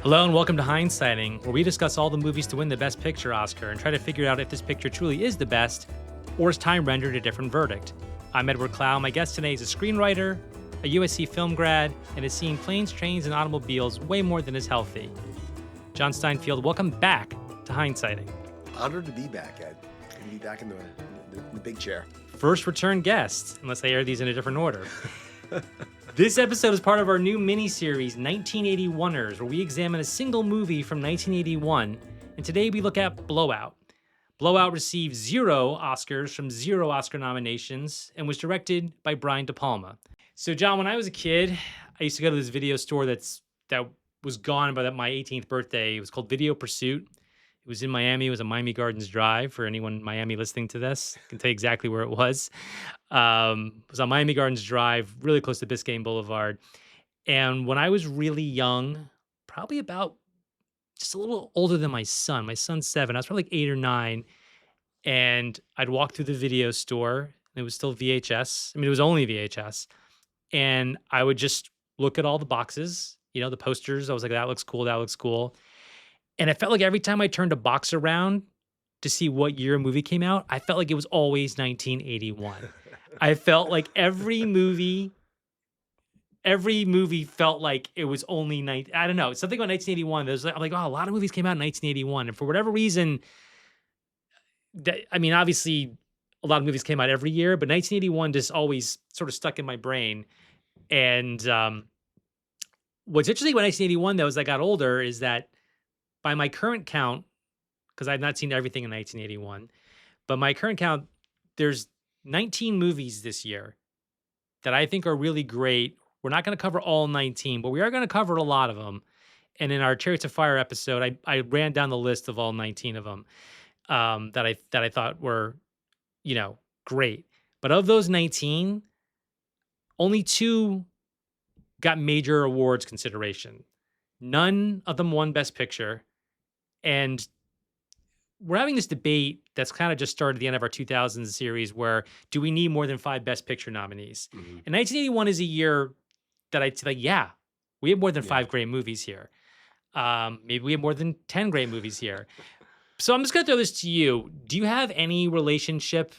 Hello and welcome to Hindsighting, where we discuss all the movies to win the Best Picture Oscar and try to figure out if this picture truly is the best, or is time rendered a different verdict. I'm Edward Clow. My guest today is a screenwriter, a USC film grad, and has seen planes, trains, and automobiles way more than is healthy. Jon Steinfield, welcome back to Hindsighting. Honored to be back, Ed. Good to be back in the big chair. First return guest, unless I air these in a different order. This episode is part of our new mini-series, 1981ers, where we examine a single movie from 1981, and today we look at Blowout. Blowout received 0 Oscars from 0 Oscar nominations and was directed by Brian De Palma. So, John, when I was a kid, I used to go to this video store that was gone by my 18th birthday. It was called Video Pursuit. It was in Miami. It was on Miami Gardens Drive. For anyone in Miami listening to this, I can tell you exactly where it was. It was on Miami Gardens Drive, really close to Biscayne Boulevard. And when I was really young, probably about just a little older than my son. My son's 7. I was probably like 8 or 9. And I'd walk through the video store. And it was still VHS. I mean, it was only VHS. And I would just look at all the boxes, the posters. I was like, that looks cool. That looks cool. And it felt like every time I turned a box around to see what year a movie came out, I felt like it was always 1981. I felt like every movie felt like it was only I don't know, something about 1981. I'm like, oh, a lot of movies came out in 1981. And for whatever reason, obviously a lot of movies came out every year, but 1981 just always sort of stuck in my brain. And what's interesting about 1981, though, as I got older, is that by my current count, because I've not seen everything in 1981, but my current count, there's 19 movies this year that I think are really great. We're not going to cover all 19, but we are going to cover a lot of them. And in our Chariots of Fire episode, I ran down the list of all 19 of them that I thought were, great. But of those 19, only 2 got major awards consideration. None of them won Best Picture. And we're having this debate that's kind of just started at the end of our 2000s series where do we need more than 5 Best Picture nominees? Mm-hmm. And 1981 is a year that I'd say, yeah, we have more than 5 great movies here. Maybe we have more than 10 great movies here. So I'm just going to throw this to you. Do you have any relationship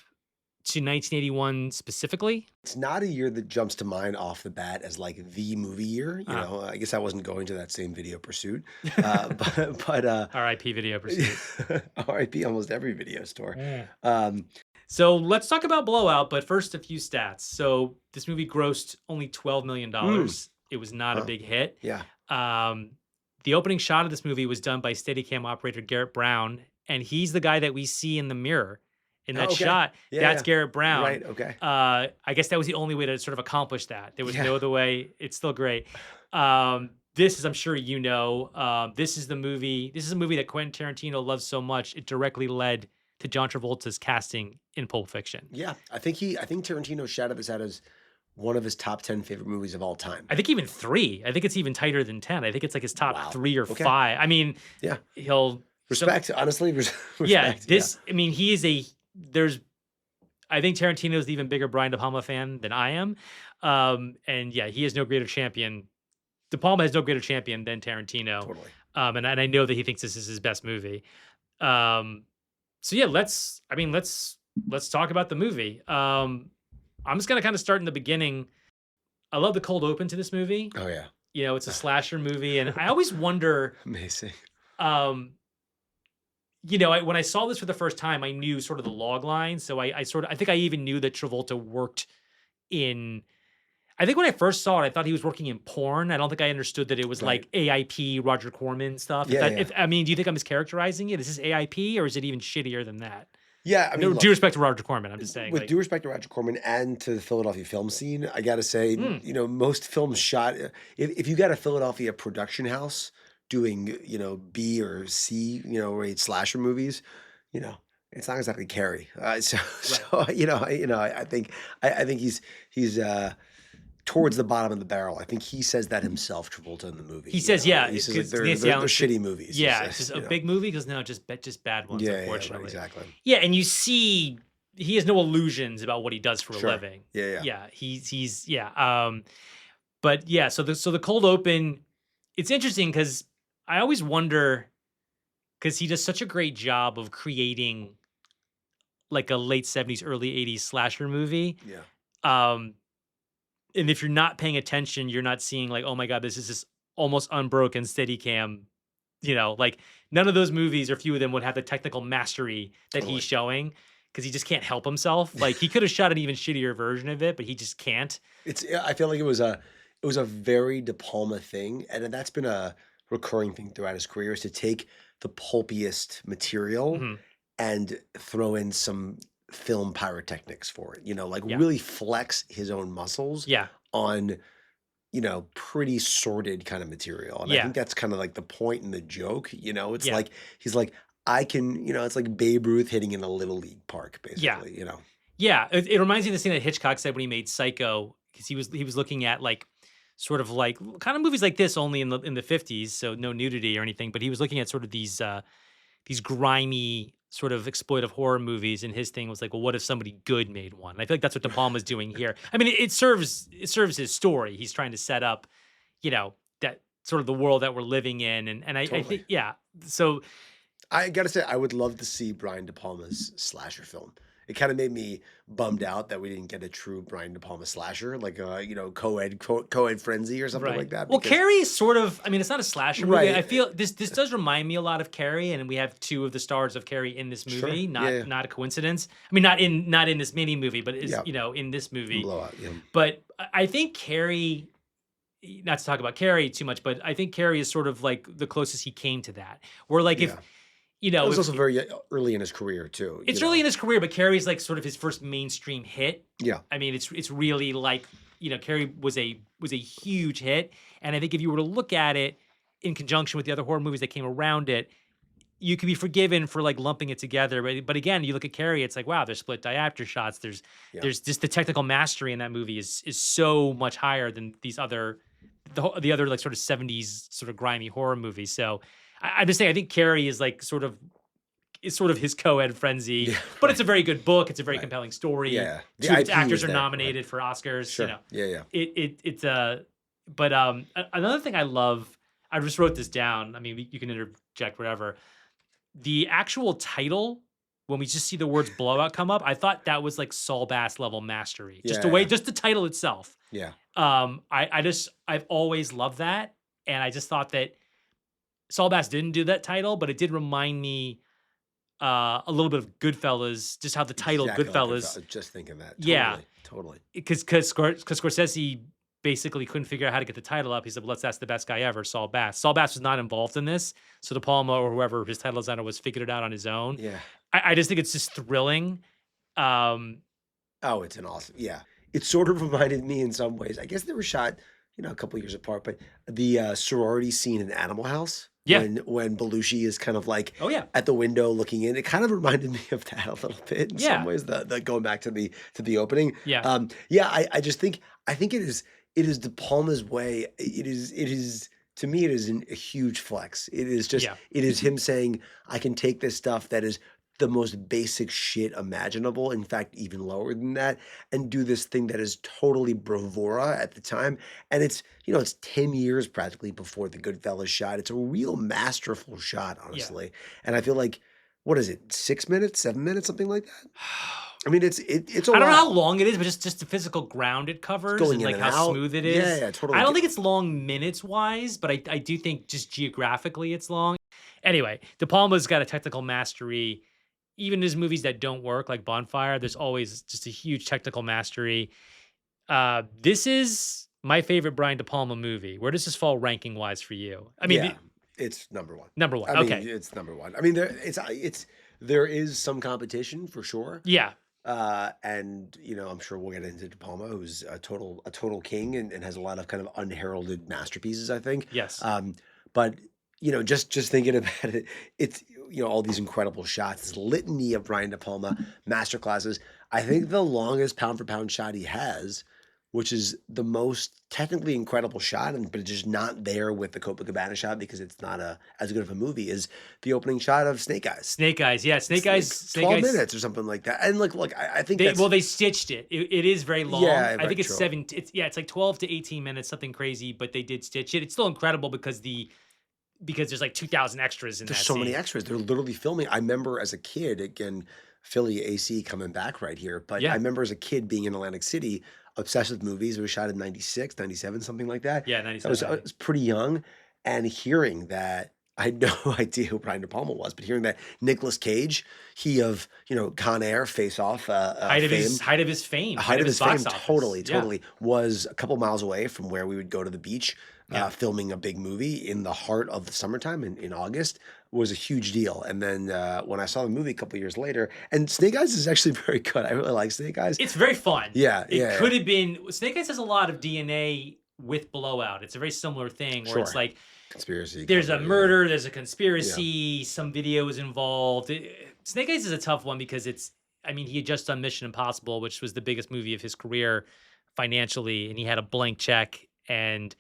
to 1981 specifically? It's not a year that jumps to mind off the bat as like the movie year. I guess I wasn't going to that same Video Pursuit. But R.I.P. Video Pursuit. R.I.P. almost every video store. Yeah. So let's talk about Blowout, but first a few stats. So this movie grossed only $12 million. It was not a big hit. Yeah. The opening shot of this movie was done by Steadicam operator Garrett Brown, and he's the guy that we see in the mirror. In that shot, that's Garrett Brown. Right, okay. I guess that was the only way to sort of accomplish that. There was no other way. It's still great. This is, I'm sure this is a movie that Quentin Tarantino loves so much, it directly led to John Travolta's casting in Pulp Fiction. Yeah, I think Tarantino shouted this out as one of his top 10 favorite movies of all time. I think even 3. I think it's even tighter than 10. I think it's like his top 3 or 5. I mean, he'll... Respect, honestly. Respect. Yeah, I mean, he is I think Tarantino is the even bigger Brian De Palma fan than I am. And yeah, he has no greater champion. De Palma has no greater champion than Tarantino. Totally. And I know that he thinks this is his best movie. So yeah, let's talk about the movie. I'm just going to kind of start in the beginning. I love the cold open to this movie. Oh yeah. It's a slasher movie. And I always wonder, amazing. When I saw this for the first time, I knew sort of the log line. So I think I even knew that Travolta worked in, I think when I first saw it, I thought he was working in porn. I don't think I understood that it was like AIP, Roger Corman stuff. Do you think I'm mischaracterizing it? Is this AIP or is it even shittier than that? Yeah, I mean, no, due respect to Roger Corman, I'm just saying. With due respect to Roger Corman and to the Philadelphia film scene, I got to say, most films shot, if you got a Philadelphia production house doing, B or C, rate slasher movies, it's not exactly Carrie. I think he's towards the bottom of the barrel. I think he says that himself, Travolta, in the movie. He says, he says like, they're shitty movies. Yeah, it's just a big movie because no, just bad ones, unfortunately. Yeah, right, exactly. Yeah, and you see, he has no illusions about what he does for a living. Yeah. But yeah, so the cold open, it's interesting because I always wonder because he does such a great job of creating like a late 70s, early 80s slasher movie. Yeah. Um, and if you're not paying attention, you're not seeing like, oh my God, this is this almost unbroken steady cam. Like none of those movies or few of them would have the technical mastery that he's Totally. showing because he just can't help himself. Like he could have shot an even shittier version of it, but he just can't. I feel like it was a very De Palma thing, and that's been a recurring thing throughout his career is to take the pulpiest material Mhm. and throw in some film pyrotechnics for it, like Yeah. really flex his own muscles Yeah. on, pretty sordid kind of material. And I Yeah. think that's kind of like the point in the joke, it's Yeah. like he's like, I can, it's like Babe Ruth hitting in a little league park, Yeah. basically. Yeah, it reminds me of the scene that Hitchcock said when he made Psycho, because he was looking at like sort of like kind of movies like this only in the 50s, so no nudity or anything, but he was looking at sort of these grimy sort of exploitive horror movies, and his thing was like, well, what if somebody good made one? And I feel like that's what De Palma's doing here. I mean, it serves his story. He's trying to set up, that sort of the world that we're living in, and I Totally. think yeah. So I gotta say, I would love to see Brian De Palma's slasher film. It kind of made me bummed out that we didn't get a true Brian De Palma slasher, like co-ed frenzy or something right. like that. Well, Because Carrie is sort of. I mean, it's not a slasher movie. I right, feel this does remind me a lot of Carrie, and we have two of the stars of Carrie in this sure, movie. yeah, Not not a coincidence. I mean, not in this mini movie, but is yeah, in this movie. blowout, yeah, But I think Carrie. Not to talk about Carrie too much, but I think Carrie is sort of like the closest he came to that. Where like yeah. It was if also very early in his career too. it's early in his career, but Carrie's like sort of his first mainstream hit. Yeah, I mean, it's really like, Carrie was a huge hit, and I think if you were to look at it in conjunction with the other horror movies that came around it, you could be forgiven for like lumping it together. But again, you look at Carrie, it's like wow, there's split diopter shots. There's yeah. there's just the technical mastery in that movie is so much higher than the other like sort of 70s sort of grimy horror movies. So I'm just saying, I think Carrie is sort of his co-ed frenzy, Yeah, but right, it's a very good book. It's a very right. compelling story. Yeah, the Two of its IP actors is are there, right? nominated for Oscars. Sure. Yeah, yeah. It's but another thing I love. I just wrote this down. I mean, you can interject whatever. The actual title, when we just see the words "blowout" come up, I thought that was like Saul Bass level mastery. Yeah, Just the title itself. yeah. I've always loved that, and I just thought that Saul Bass didn't do that title, but it did remind me a little bit of Goodfellas, just how the title Exactly like I Goodfellas, was just thinking that. yeah, Totally, totally. because Scorsese basically couldn't figure out how to get the title up. He said, well, let's ask the best guy ever, Saul Bass. Saul Bass was not involved in this, so De Palma or whoever his title designer was figured it out on his own. Yeah. I just think it's just thrilling. Um, Oh, it's an awesome, yeah. It sort of reminded me in some ways. I guess they were shot, a couple years apart, but the sorority scene in Animal House yeah. when Belushi is kind of like Oh yeah. at the window looking in, it kind of reminded me of that a little bit in some Yeah. ways. The going back to the opening. Yeah. Yeah, I think it is De Palma's way. It is to me it is a huge flex. It is just Yeah. it is him saying I can take this stuff that is the most basic shit imaginable, in fact, even lower than that, and do this thing that is totally bravura at the time. And it's 10 years practically before the Goodfellas shot. It's a real masterful shot, Yeah. honestly. And I feel like, what is it, 6 minutes, 7 minutes, something like that? I mean, it's a I don't know how while. long it is, but just the physical ground it covers Going and in like and how out. smooth it Yeah, is. yeah, totally. I don't think it's long minutes wise, but I do think just geographically it's long. Anyway, De Palma's got a technical mastery. Even in his movies that don't work, like Bonfire, there's always just a huge technical mastery. This is my favorite Brian De Palma movie. Where does this fall ranking wise for you? I mean, Yeah, it's number one. number one. I mean, Okay. it's number one. I mean, there is some competition for sure. Yeah. And I'm sure we'll get into De Palma, who's a total king and has a lot of kind of unheralded masterpieces, I think. Yes. But just thinking about it, it's all these incredible shots, this litany of Brian De Palma masterclasses. I think the longest pound for pound shot he has, which is the most technically incredible shot, but it's just not there with the Copacabana shot because it's not as good of a movie, is the opening shot of Snake Eyes. Snake Eyes. Yeah. Snake It's like Eyes. Snake 12 Eyes. minutes or something like that. And look, I think that's They stitched it. It is very long. Yeah, I think right, it's true. it's like 12 to 18 minutes, something crazy, but they did stitch it. It's still incredible because because there's like 2,000 extras in There's that so many scene. extras. They're literally filming. I remember as a kid, again, Philly AC coming back right here, but I Yeah. remember as a kid being in Atlantic City, obsessed with movies. It was shot in 96, 97, something like that. Yeah, I 97, was pretty young, and hearing that, I had no idea who Brian De Palma was, but hearing that Nicolas Cage, he of, Con Air, Face Off, fame, height of his fame, height height of of his his fame, box office. totally, Yeah. totally, was a couple miles away from where we would go to the beach, Yeah. filming a big movie in the heart of the summertime in August was a huge deal. And then when I saw the movie a couple years later, and Snake Eyes is actually very good. I really like Snake Eyes. It's very fun. Yeah, It yeah, could yeah. have been Snake Eyes has a lot of DNA with Blowout. It's a very similar thing where it's Sure. like Conspiracy. there's a cover, murder, there's a yeah. conspiracy, some video is involved. Snake Eyes is a tough one because I mean, he had just done Mission Impossible, which was the biggest movie of his career financially, and he had a blank check. And,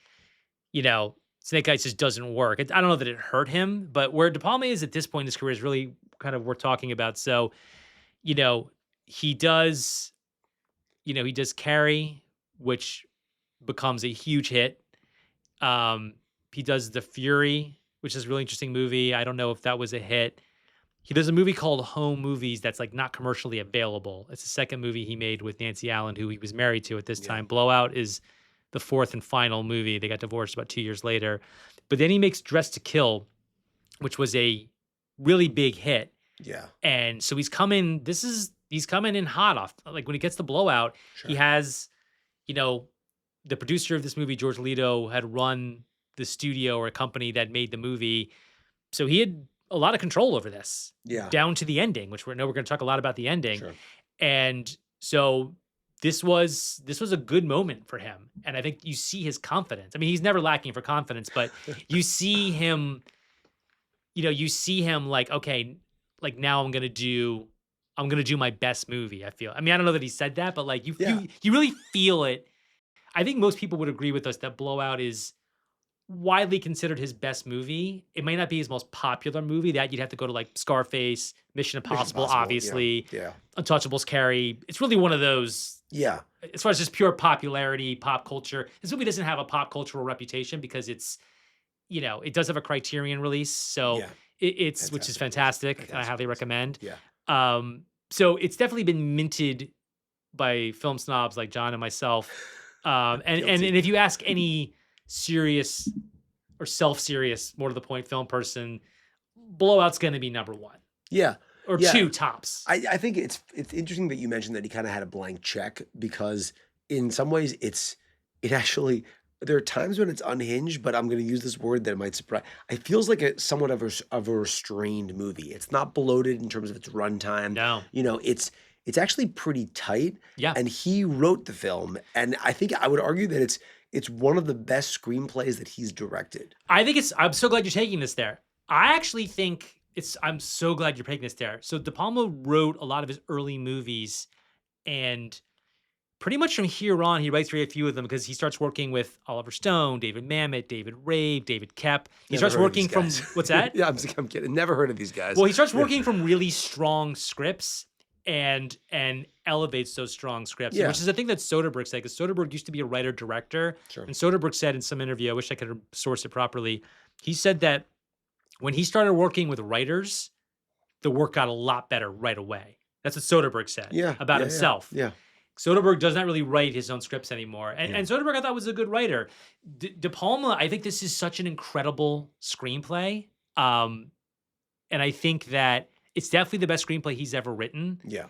Snake Eyes just doesn't work. I don't know that it hurt him, but where De Palma is at this point in his career is really kind of worth talking about. So, you know, he does, he does Carrie, which becomes a huge hit. He does The Fury, which is a really interesting movie. I don't know if that was a hit. He does a movie called Home Movies that's like not commercially available. It's the second movie he made with Nancy Allen, who he was married to at this Yeah. time. Blowout is the fourth and final movie. They got divorced about 2 years later. But then he makes Dress to Kill, which was a really big hit. Yeah. And so he's coming in hot off. Like when he gets the Blowout, Sure. he has, the producer of this movie, George Leto, had run the studio or a company that made the movie. So he had a lot of control over this. Yeah. Down to the ending, which we're going to talk a lot about the ending. Sure. And so this was a good moment for him. And I think you see his confidence. I mean, he's never lacking for confidence, but you see him, like, okay, like now I'm going to do my best movie, I feel. I mean, I don't know that he said that, but like you really feel it. I think most people would agree with us that Blowout is widely considered his best movie. It might not be his most popular movie. That you'd have to go to like Scarface, Mission Impossible, obviously. Yeah. Untouchables, Carrie. It's really one of those. Yeah. As far as just pure popularity, pop culture. This movie doesn't have a pop cultural reputation because it's, it does have a Criterion release, so it's which is fantastic. I highly recommend. Yeah. So it's definitely been minted by film snobs like John and myself. And if you ask any serious or self-serious, more to the point film person, Blowout's going to be number one. Yeah. Or two tops. I think it's interesting that you mentioned that he kind of had a blank check, because in some ways it actually, there are times when it's unhinged, but I'm going to use this word that might surprise. It feels like somewhat of a restrained movie. It's not bloated in terms of its runtime. No. It's actually pretty tight. Yeah. And he wrote the film, and I think I would argue that it's one of the best screenplays that he's directed. I'm so glad you're taking this there. I actually think I'm so glad you're taking this there. So De Palma wrote a lot of his early movies, and pretty much from here on, he writes very few of them because he starts working with Oliver Stone, David Mamet, David Rave, David Koepp. He starts working from, what's that? Yeah, I'm kidding. Never heard of these guys. Well, he starts working from really strong scripts and elevates those strong scripts, which is a thing that Soderbergh said, because Soderbergh used to be a writer-director. Sure. And Soderbergh said in some interview, I wish I could source it properly, he said that when he started working with writers, the work got a lot better right away. That's what Soderbergh said about himself. Yeah. Soderbergh does not really write his own scripts anymore. And Soderbergh, I thought, was a good writer. De Palma, I think this is such an incredible screenplay. And I think that it's definitely the best screenplay he's ever written. Yeah.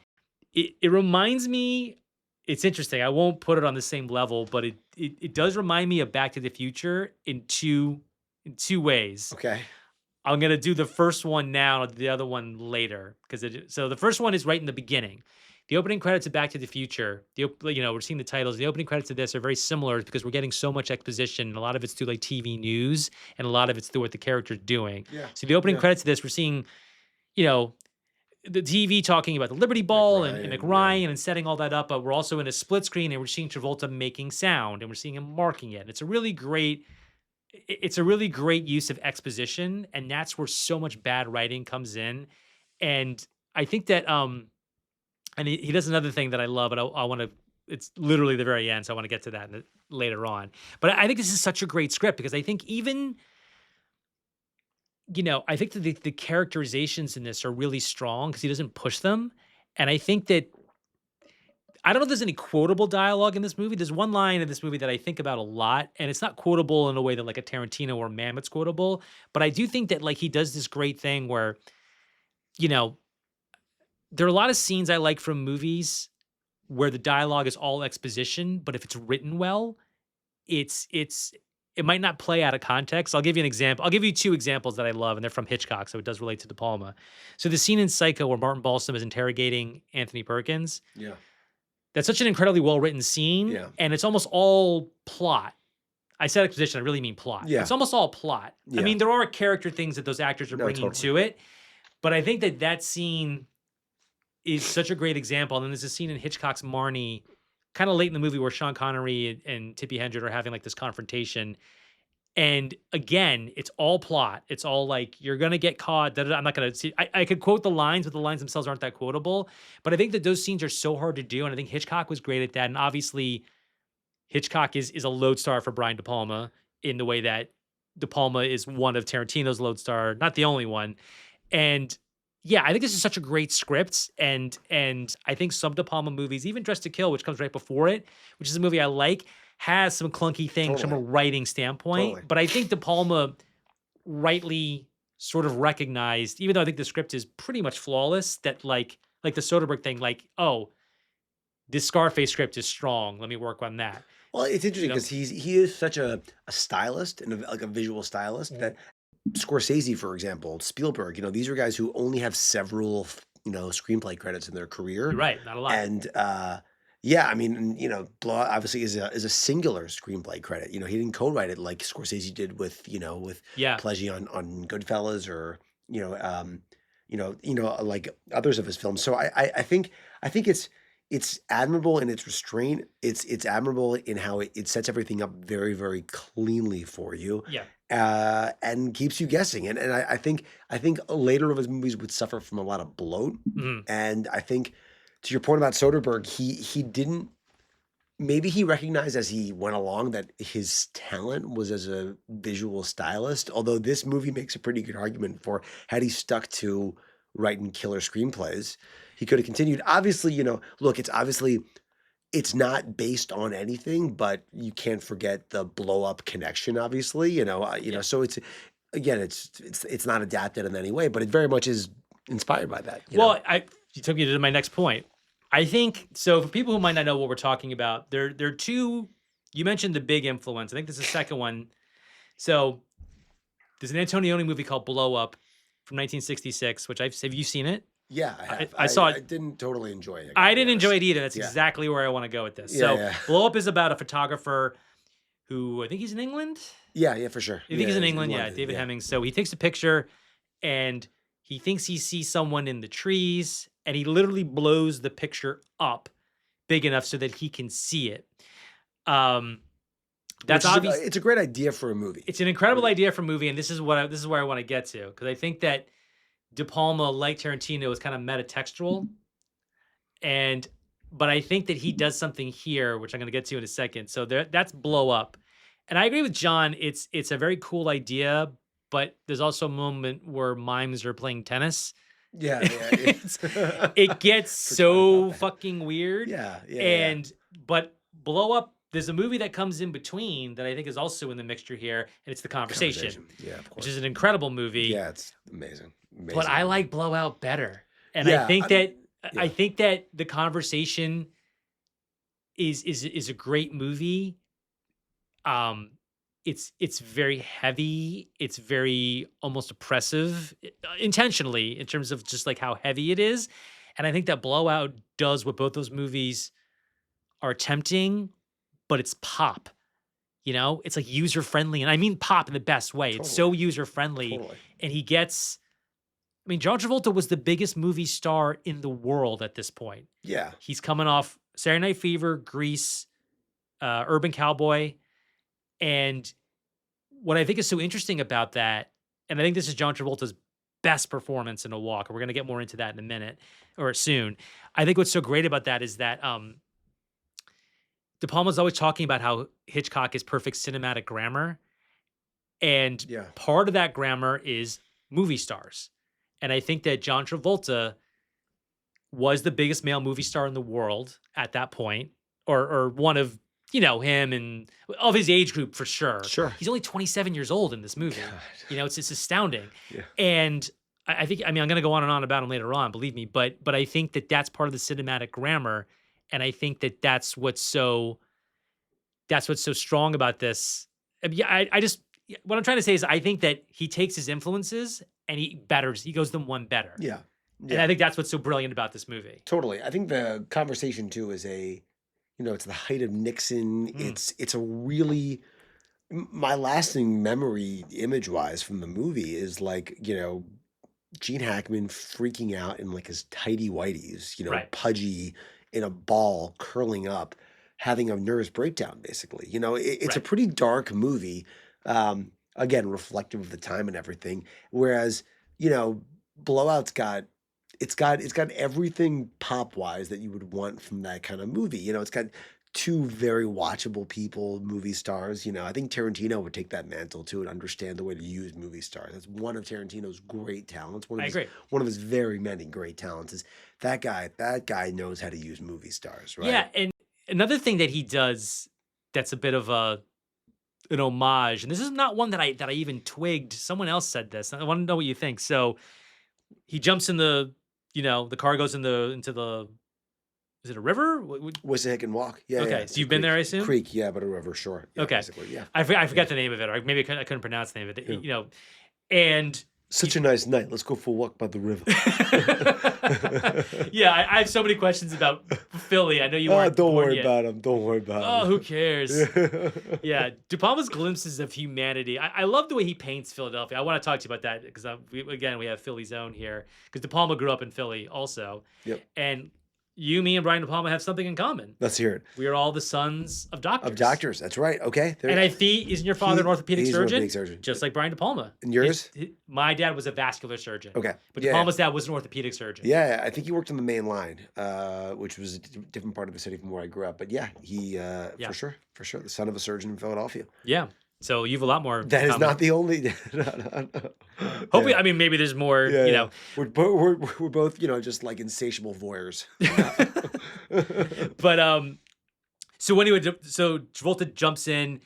It reminds me, it's interesting. I won't put it on the same level, but it does remind me of Back to the Future in two ways. Okay. I'm going to do the first one now, the other one later. So the first one is right in the beginning. The opening credits of Back to the Future, we're seeing the titles. The opening credits of this are very similar because we're getting so much exposition. And a lot of it's through like TV news, and a lot of it's through what the character's doing. Yeah. So the opening credits of this, we're seeing, the TV talking about the Liberty Ball and McRyan and setting all that up. But we're also in a split screen, and we're seeing Travolta making sound, and we're seeing him marking it. And it's a really great use of exposition, and that's where so much bad writing comes in. And I think that and he does another thing that I love, but I want to, it's literally the very end, so I want to get to that later on. But I think this is such a great script, because I think even I think that the characterizations in this are really strong because he doesn't push them. And I think that I don't know if there's any quotable dialogue in this movie. There's one line in this movie that I think about a lot, and it's not quotable in a way that like a Tarantino or Mammoth's quotable, but I do think that like he does this great thing where, you know, there are a lot of scenes I like from movies where the dialogue is all exposition, but if it's written well, it's it might not play out of context. I'll give you an example. I'll give you two examples that I love, and they're from Hitchcock, so it does relate to De Palma. So the scene in Psycho where Martin Balsam is interrogating Anthony Perkins, Yeah. that's such an incredibly well-written scene, Yeah. and it's almost all plot. I said exposition, I really mean plot. Yeah. It's almost all plot. I Yeah. mean, there are character things that those actors are No, bringing totally. to it, but I think that that scene is such a great example. And then there's a scene in Hitchcock's Marnie, kind of late in the movie, where Sean Connery and Tippi Hedren are having like this confrontation. And again, it's all plot. It's all like you're gonna get caught. I'm not gonna see. I could quote the lines, but the lines themselves aren't that quotable. But I think that those scenes are so hard to do, and I think Hitchcock was great at that. And obviously, Hitchcock is a lodestar for Brian De Palma in the way that De Palma is one of Tarantino's lodestar, not the only one. And yeah, I think this is such a great script, and I think some De Palma movies, even Dressed to Kill, which comes right before it, which is a movie I like, has some clunky things from a Totally. writing standpoint. Totally. But I think De Palma rightly sort of recognized, even though I think the script is pretty much flawless, that like the Soderbergh thing, like, oh, this Scarface script is strong. Let me work on that. Well, it's interesting You know? because he is such a stylist and like a visual stylist that Scorsese, for example, Spielberg, these are guys who only have several, screenplay credits in their career. You're right, not a lot. And yeah, I mean, Blowout obviously is a singular screenplay credit. He didn't co-write it like Scorsese did with Yeah. Pesci on Goodfellas or like others of his films. So I think it's admirable in its restraint. It's admirable in how it sets everything up very, very cleanly for you, Yeah. and keeps you guessing. And I think later of his movies would suffer from a lot of bloat. Mhm. And I think to your point about Soderbergh, he didn't. Maybe he recognized as he went along that his talent was as a visual stylist. Although this movie makes a pretty good argument for had he stuck to writing killer screenplays, he could have continued. Obviously, look, it's not based on anything, but you can't forget the blow up connection. Obviously, Yeah. so it's again, it's not adapted in any way, but it very much is inspired by that. Well, you took me to my next point. I think so. For people who might not know what we're talking about, there are two. You mentioned the big influence. I think this is the second one. So there's an Antonioni movie called Blow Up from 1966, which have you seen it? Yeah, I have. I saw I it. didn't totally enjoy it. I didn't enjoy it either. That's Yeah. exactly where I want to go with this. Yeah, So yeah. Blow Up is about a photographer who I think he's in England. Yeah, for sure. I think Yeah, he's in he's England. Yeah, London, David yeah. Hemmings. So he takes a picture and he thinks he sees someone in the trees and he literally blows the picture up big enough so that he can see it. That's Which is obvious. it's a great idea for a movie. It's an incredible idea for a movie, and this is where I want to get to because I think that De Palma, like Tarantino, is kind of metatextual, but I think that he does something here, which I'm going to get to in a second. So that's Blow Up, and I agree with John. It's a very cool idea, but there's also a moment where mimes are playing tennis. Yeah. It gets so fucking weird. Yeah. But Blow Up, there's a movie that comes in between that I think is also in the mixture here, and it's The Conversation, Yeah, of which course. is an incredible movie. Yeah, it's amazing. But I like Blowout better. And Yeah, I think yeah. I think that The Conversation is a great movie. It's very heavy. It's very almost oppressive intentionally in terms of just like how heavy it is. And I think that Blowout does what both those movies are attempting, but it's pop. It's like user friendly. And I mean pop in the best way. It's so Totally. user friendly. Totally. And John Travolta was the biggest movie star in the world at this point. Yeah. He's coming off Saturday Night Fever, Grease, Urban Cowboy. And what I think is so interesting about that, and I think this is John Travolta's best performance in A Walk, and we're going to get more into that in a minute or soon. I think what's so great about that is that De Palma's always talking about how Hitchcock is perfect cinematic grammar. And Yeah. part of that grammar is movie stars. And I think that John Travolta was the biggest male movie star in the world at that point, or one of, him and of his age group for sure. Sure. He's only 27 years old in this movie. God. It's astounding. Yeah. And I think, I'm going to go on and on about him later on, believe me, but I think that that's part of the cinematic grammar. And I think that that's what's so strong about this. What I'm trying to say is I think that he takes his influences and he goes them one better. Yeah. And I think that's what's so brilliant about this movie. Totally. I think the conversation too is it's the height of Nixon. It's a really, my lasting memory image wise from the movie is like, Gene Hackman freaking out in like his tighty whities, Right. pudgy in a ball curling up, having a nervous breakdown, basically. It's a Right. pretty dark movie. Again, reflective of the time and everything. Whereas, Blowout's got everything pop wise that you would want from that kind of movie. It's got two very watchable people, movie stars. I think Tarantino would take that mantle too and understand the way to use movie stars. That's one of Tarantino's great talents. I agree. One of his very many great talents is that guy. That guy knows how to use movie stars, right? Yeah, and another thing that he does that's a bit of an homage, and this is not one that I even twigged. Someone else said this. I want to know what you think. So he jumps in the car goes into the, is it a river? Wissahickon Walk. Yeah. Okay, yeah. so you've been there, I assume? Creek, yeah, but a river, sure. Yeah, Okay. basically, yeah. I forgot the name of it, or maybe I couldn't pronounce the name of it. And such a nice night. Let's go for a walk by the river. Yeah, I have so many questions about Philly. I know you weren't don't born worry yet. about him. Don't worry about him. Oh, who cares? Yeah, De Palma's glimpses of humanity. I love the way he paints Philadelphia. I want to talk to you about that because we have Philly Zone here because De Palma grew up in Philly also. Yep. And me and Brian De Palma have something in common. Let's hear it. We are all the sons of doctors. Of doctors, that's right. Okay. And isn't your father an orthopedic he's surgeon? An orthopedic surgeon. Just like Brian De Palma. And yours? My dad was a vascular surgeon. Okay. But De Palma's dad was an orthopedic surgeon. Yeah, I think he worked on the main line, which was a different part of the city from where I grew up. But yeah, he for sure, the son of a surgeon in Philadelphia. Yeah. So you have a lot more. That is not the only. No. Hopefully, I mean, maybe there's more. We're both just like insatiable voyeurs. But so anyway, so Travolta jumps in,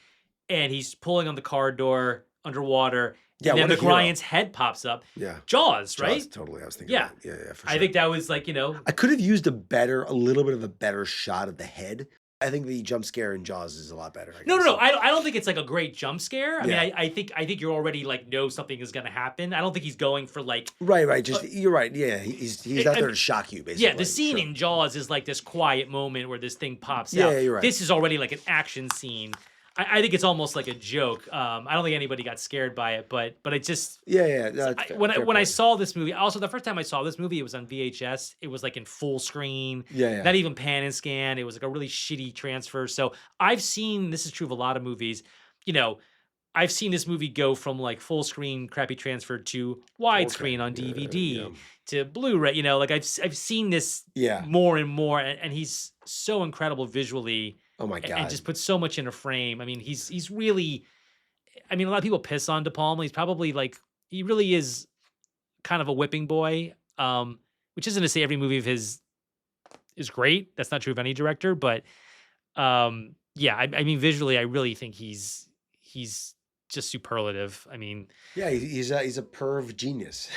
and he's pulling on the car door underwater. Yeah, and then McRyan's head pops up. Yeah, Jaws, right? Jaws, totally. I was thinking. Yeah, yeah, for sure. I think that was like I could have used a little bit of a better shot of the head. I think the jump scare in Jaws is a lot better. No. I don't think it's like a great jump scare. I Yeah. mean, I think you're already like know something is gonna happen. I don't think he's going for like right. Just you're right. Yeah, he's not there to shock you. Basically, yeah. The scene in Jaws is like this quiet moment where this thing pops out. Yeah, you're right. This is already like an action scene. I think it's almost like a joke. I don't think anybody got scared by it, but it just when I saw this movie, also the first time I saw this movie, it was on VHS. It was like in full screen, not even pan and scan. It was like a really shitty transfer. So I've seen, this is true of a lot of movies. I've seen this movie go from like full screen crappy transfer to widescreen on DVD to Blu-ray. Like I've seen this more and more, and he's so incredible visually. Oh my God. And just puts so much in a frame. I mean, he's really, a lot of people piss on De Palma. He's probably like, he really is kind of a whipping boy, which isn't to say every movie of his is great. That's not true of any director, but I mean, visually, I really think he's just superlative. I mean, yeah, he's a perv genius.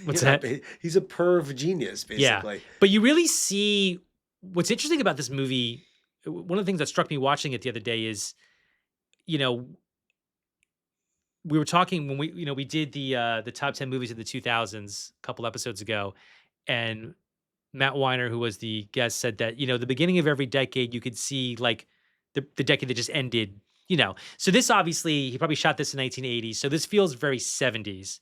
What's that? He's a perv genius, basically. Yeah, but you really see what's interesting about this movie. One of the things that struck me watching it the other day is, we were talking when we did the top 10 movies of the 2000s a couple episodes ago, and Matt Weiner, who was the guest, said that the beginning of every decade you could see like the decade that just ended. So this obviously he probably shot this in 1980, so this feels very 70s.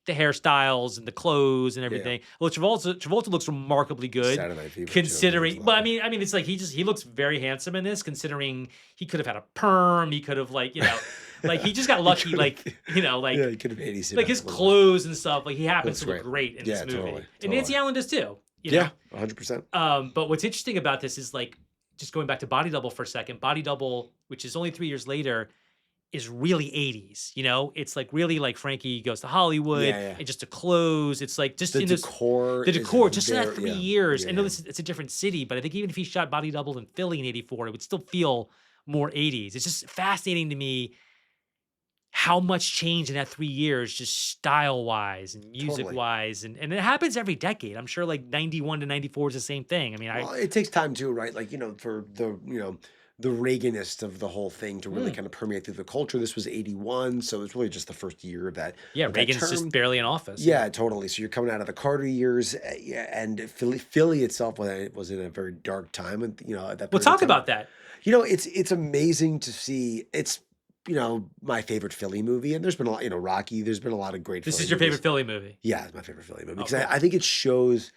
The hairstyles and the clothes and everything. Yeah. Well, Travolta looks remarkably good, considering. But I mean, it's like he looks very handsome in this, considering he could have had a perm. He could have like he just got lucky, he could have like his clothes and stuff. Like he happens to look great in this movie, totally. And Nancy Allen does too. 100%. But what's interesting about this is like just going back to Body Double for a second. Body Double, which is only 3 years later, is really 80s, you know? It's like really like Frankie Goes to Hollywood Yeah, yeah. and just the clothes. It's like just The in this decor the is decor, just in that very 3 yeah, years. yeah, I know yeah. this is it's a different city, but I think even if he shot Body Double in Philly in '84, it would still feel more 80s. It's just fascinating to me how much change in that 3 years, just style-wise and Totally. music-wise, and it happens every decade. I'm sure, like, 91 to 94 is the same thing. I mean, I Well, it takes time too, right? Like, for the Reaganist of the whole thing to really mm, kind of permeate through the culture. This was 81, so it's really just the first year yeah, of that Reagan's just term. barely in office, yeah. Yeah, totally. So you're coming out of the Carter years, yeah, and Philly itself was in a very dark time, and at that Well, period of talk time. about that. It's amazing to see. It's my favorite Philly movie, and there's been a lot. Rocky. There's been a lot of great This Philly is your favorite movies. Philly movie? Yeah, it's my favorite Philly movie Oh, because I cool. think it shows.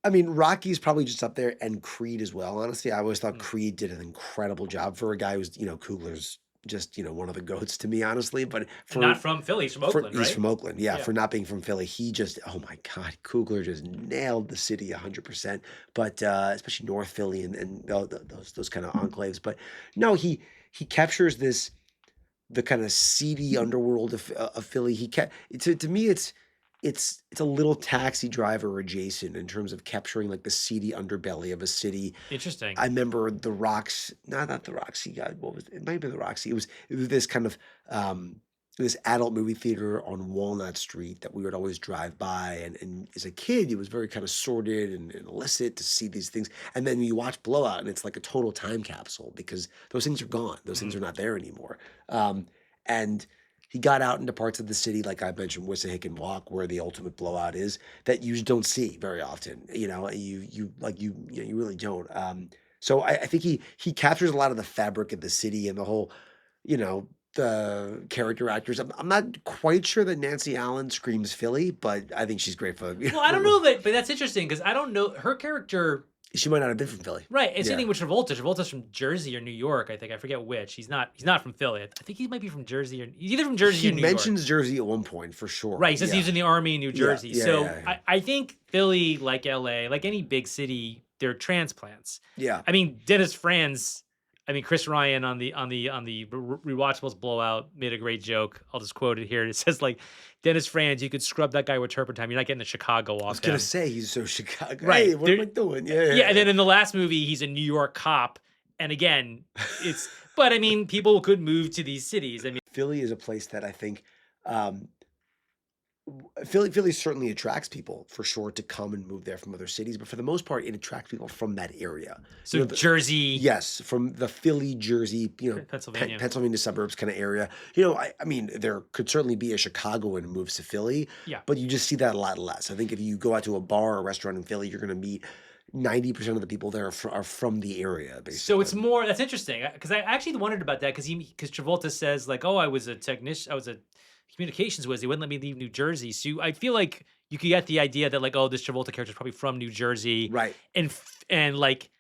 I mean, Rocky's probably just up there, and Creed as well. Honestly, I always thought Mm. Creed did an incredible job for a guy who's Coogler's just one of the goats to me, honestly. But And not for from Philly, he's from for Oakland, he's right? from Oakland, yeah. Yeah. For not being from Philly, he just oh my God, Coogler just nailed the city 100%. But especially North Philly and those kind of enclaves. But no, he captures the kind of seedy underworld of Philly. To me, it's a little Taxi Driver adjacent in terms of capturing like the seedy underbelly of a city. Interesting. I remember the Rocks, not the Roxy. God, what was it? It might be the Roxy. It was this kind of this adult movie theater on Walnut Street that we would always drive by, and as a kid, it was very kind of sordid and illicit to see these things. And then you watch Blowout, and it's like a total time capsule because those things are gone. Those things Mhm. are not there anymore. And he got out into parts of the city, like I mentioned, Wissahickon Walk, where the ultimate blowout is, that you don't see very often. You really don't. So I think he captures a lot of the fabric of the city and the whole, the character actors. I'm not quite sure that Nancy Allen screams Philly, but I think she's great for Well, I don't know that, but that's interesting because I don't know her character. she might not have been from Philly. Right, and same Yeah. thing with Travolta. Travolta's from Jersey or New York, I think. I forget which. He's not from Philly. I think he might be from Jersey or he's either from Jersey He or New York. mentions Jersey at one point for sure. Right, he says he Yeah. was in the army in New Yeah. Jersey. Yeah. So Yeah. Yeah. I think Philly, like LA, like any big city, they're transplants. Yeah. I mean, Dennis Franz, I mean, Chris Ryan on the rewatchables blowout made a great joke. I'll just quote it here. It says like Dennis Franz, you could scrub that guy with turpentine. You're not getting the Chicago I was off gonna him. say he's so Chicago. Right. Hey, what am I doing? Yeah, Yeah, and yeah, then in the last movie, he's a New York cop. And again, it's but I mean, people could move to these cities. I mean, Philly is a place that I think um, Philly certainly attracts people for sure to come and move there from other cities, but for the most part, it attracts people from that area. so Jersey, Yes, from the Philly, Jersey, Pennsylvania. Pennsylvania suburbs kind of area. I mean, there could certainly be a Chicagoan who moves to Philly, Yeah. but you just see that a lot less. I think if you go out to a bar or restaurant in Philly, you're going to meet 90% of the people there are from the area, So it's basically. more that's interesting because I actually wondered about that because Travolta says like, "Oh, I was a technician, I was a communications whiz. He wouldn't let me leave New Jersey." So I feel like you could get the idea that like, oh, this Travolta character is probably from New Jersey, Right. and like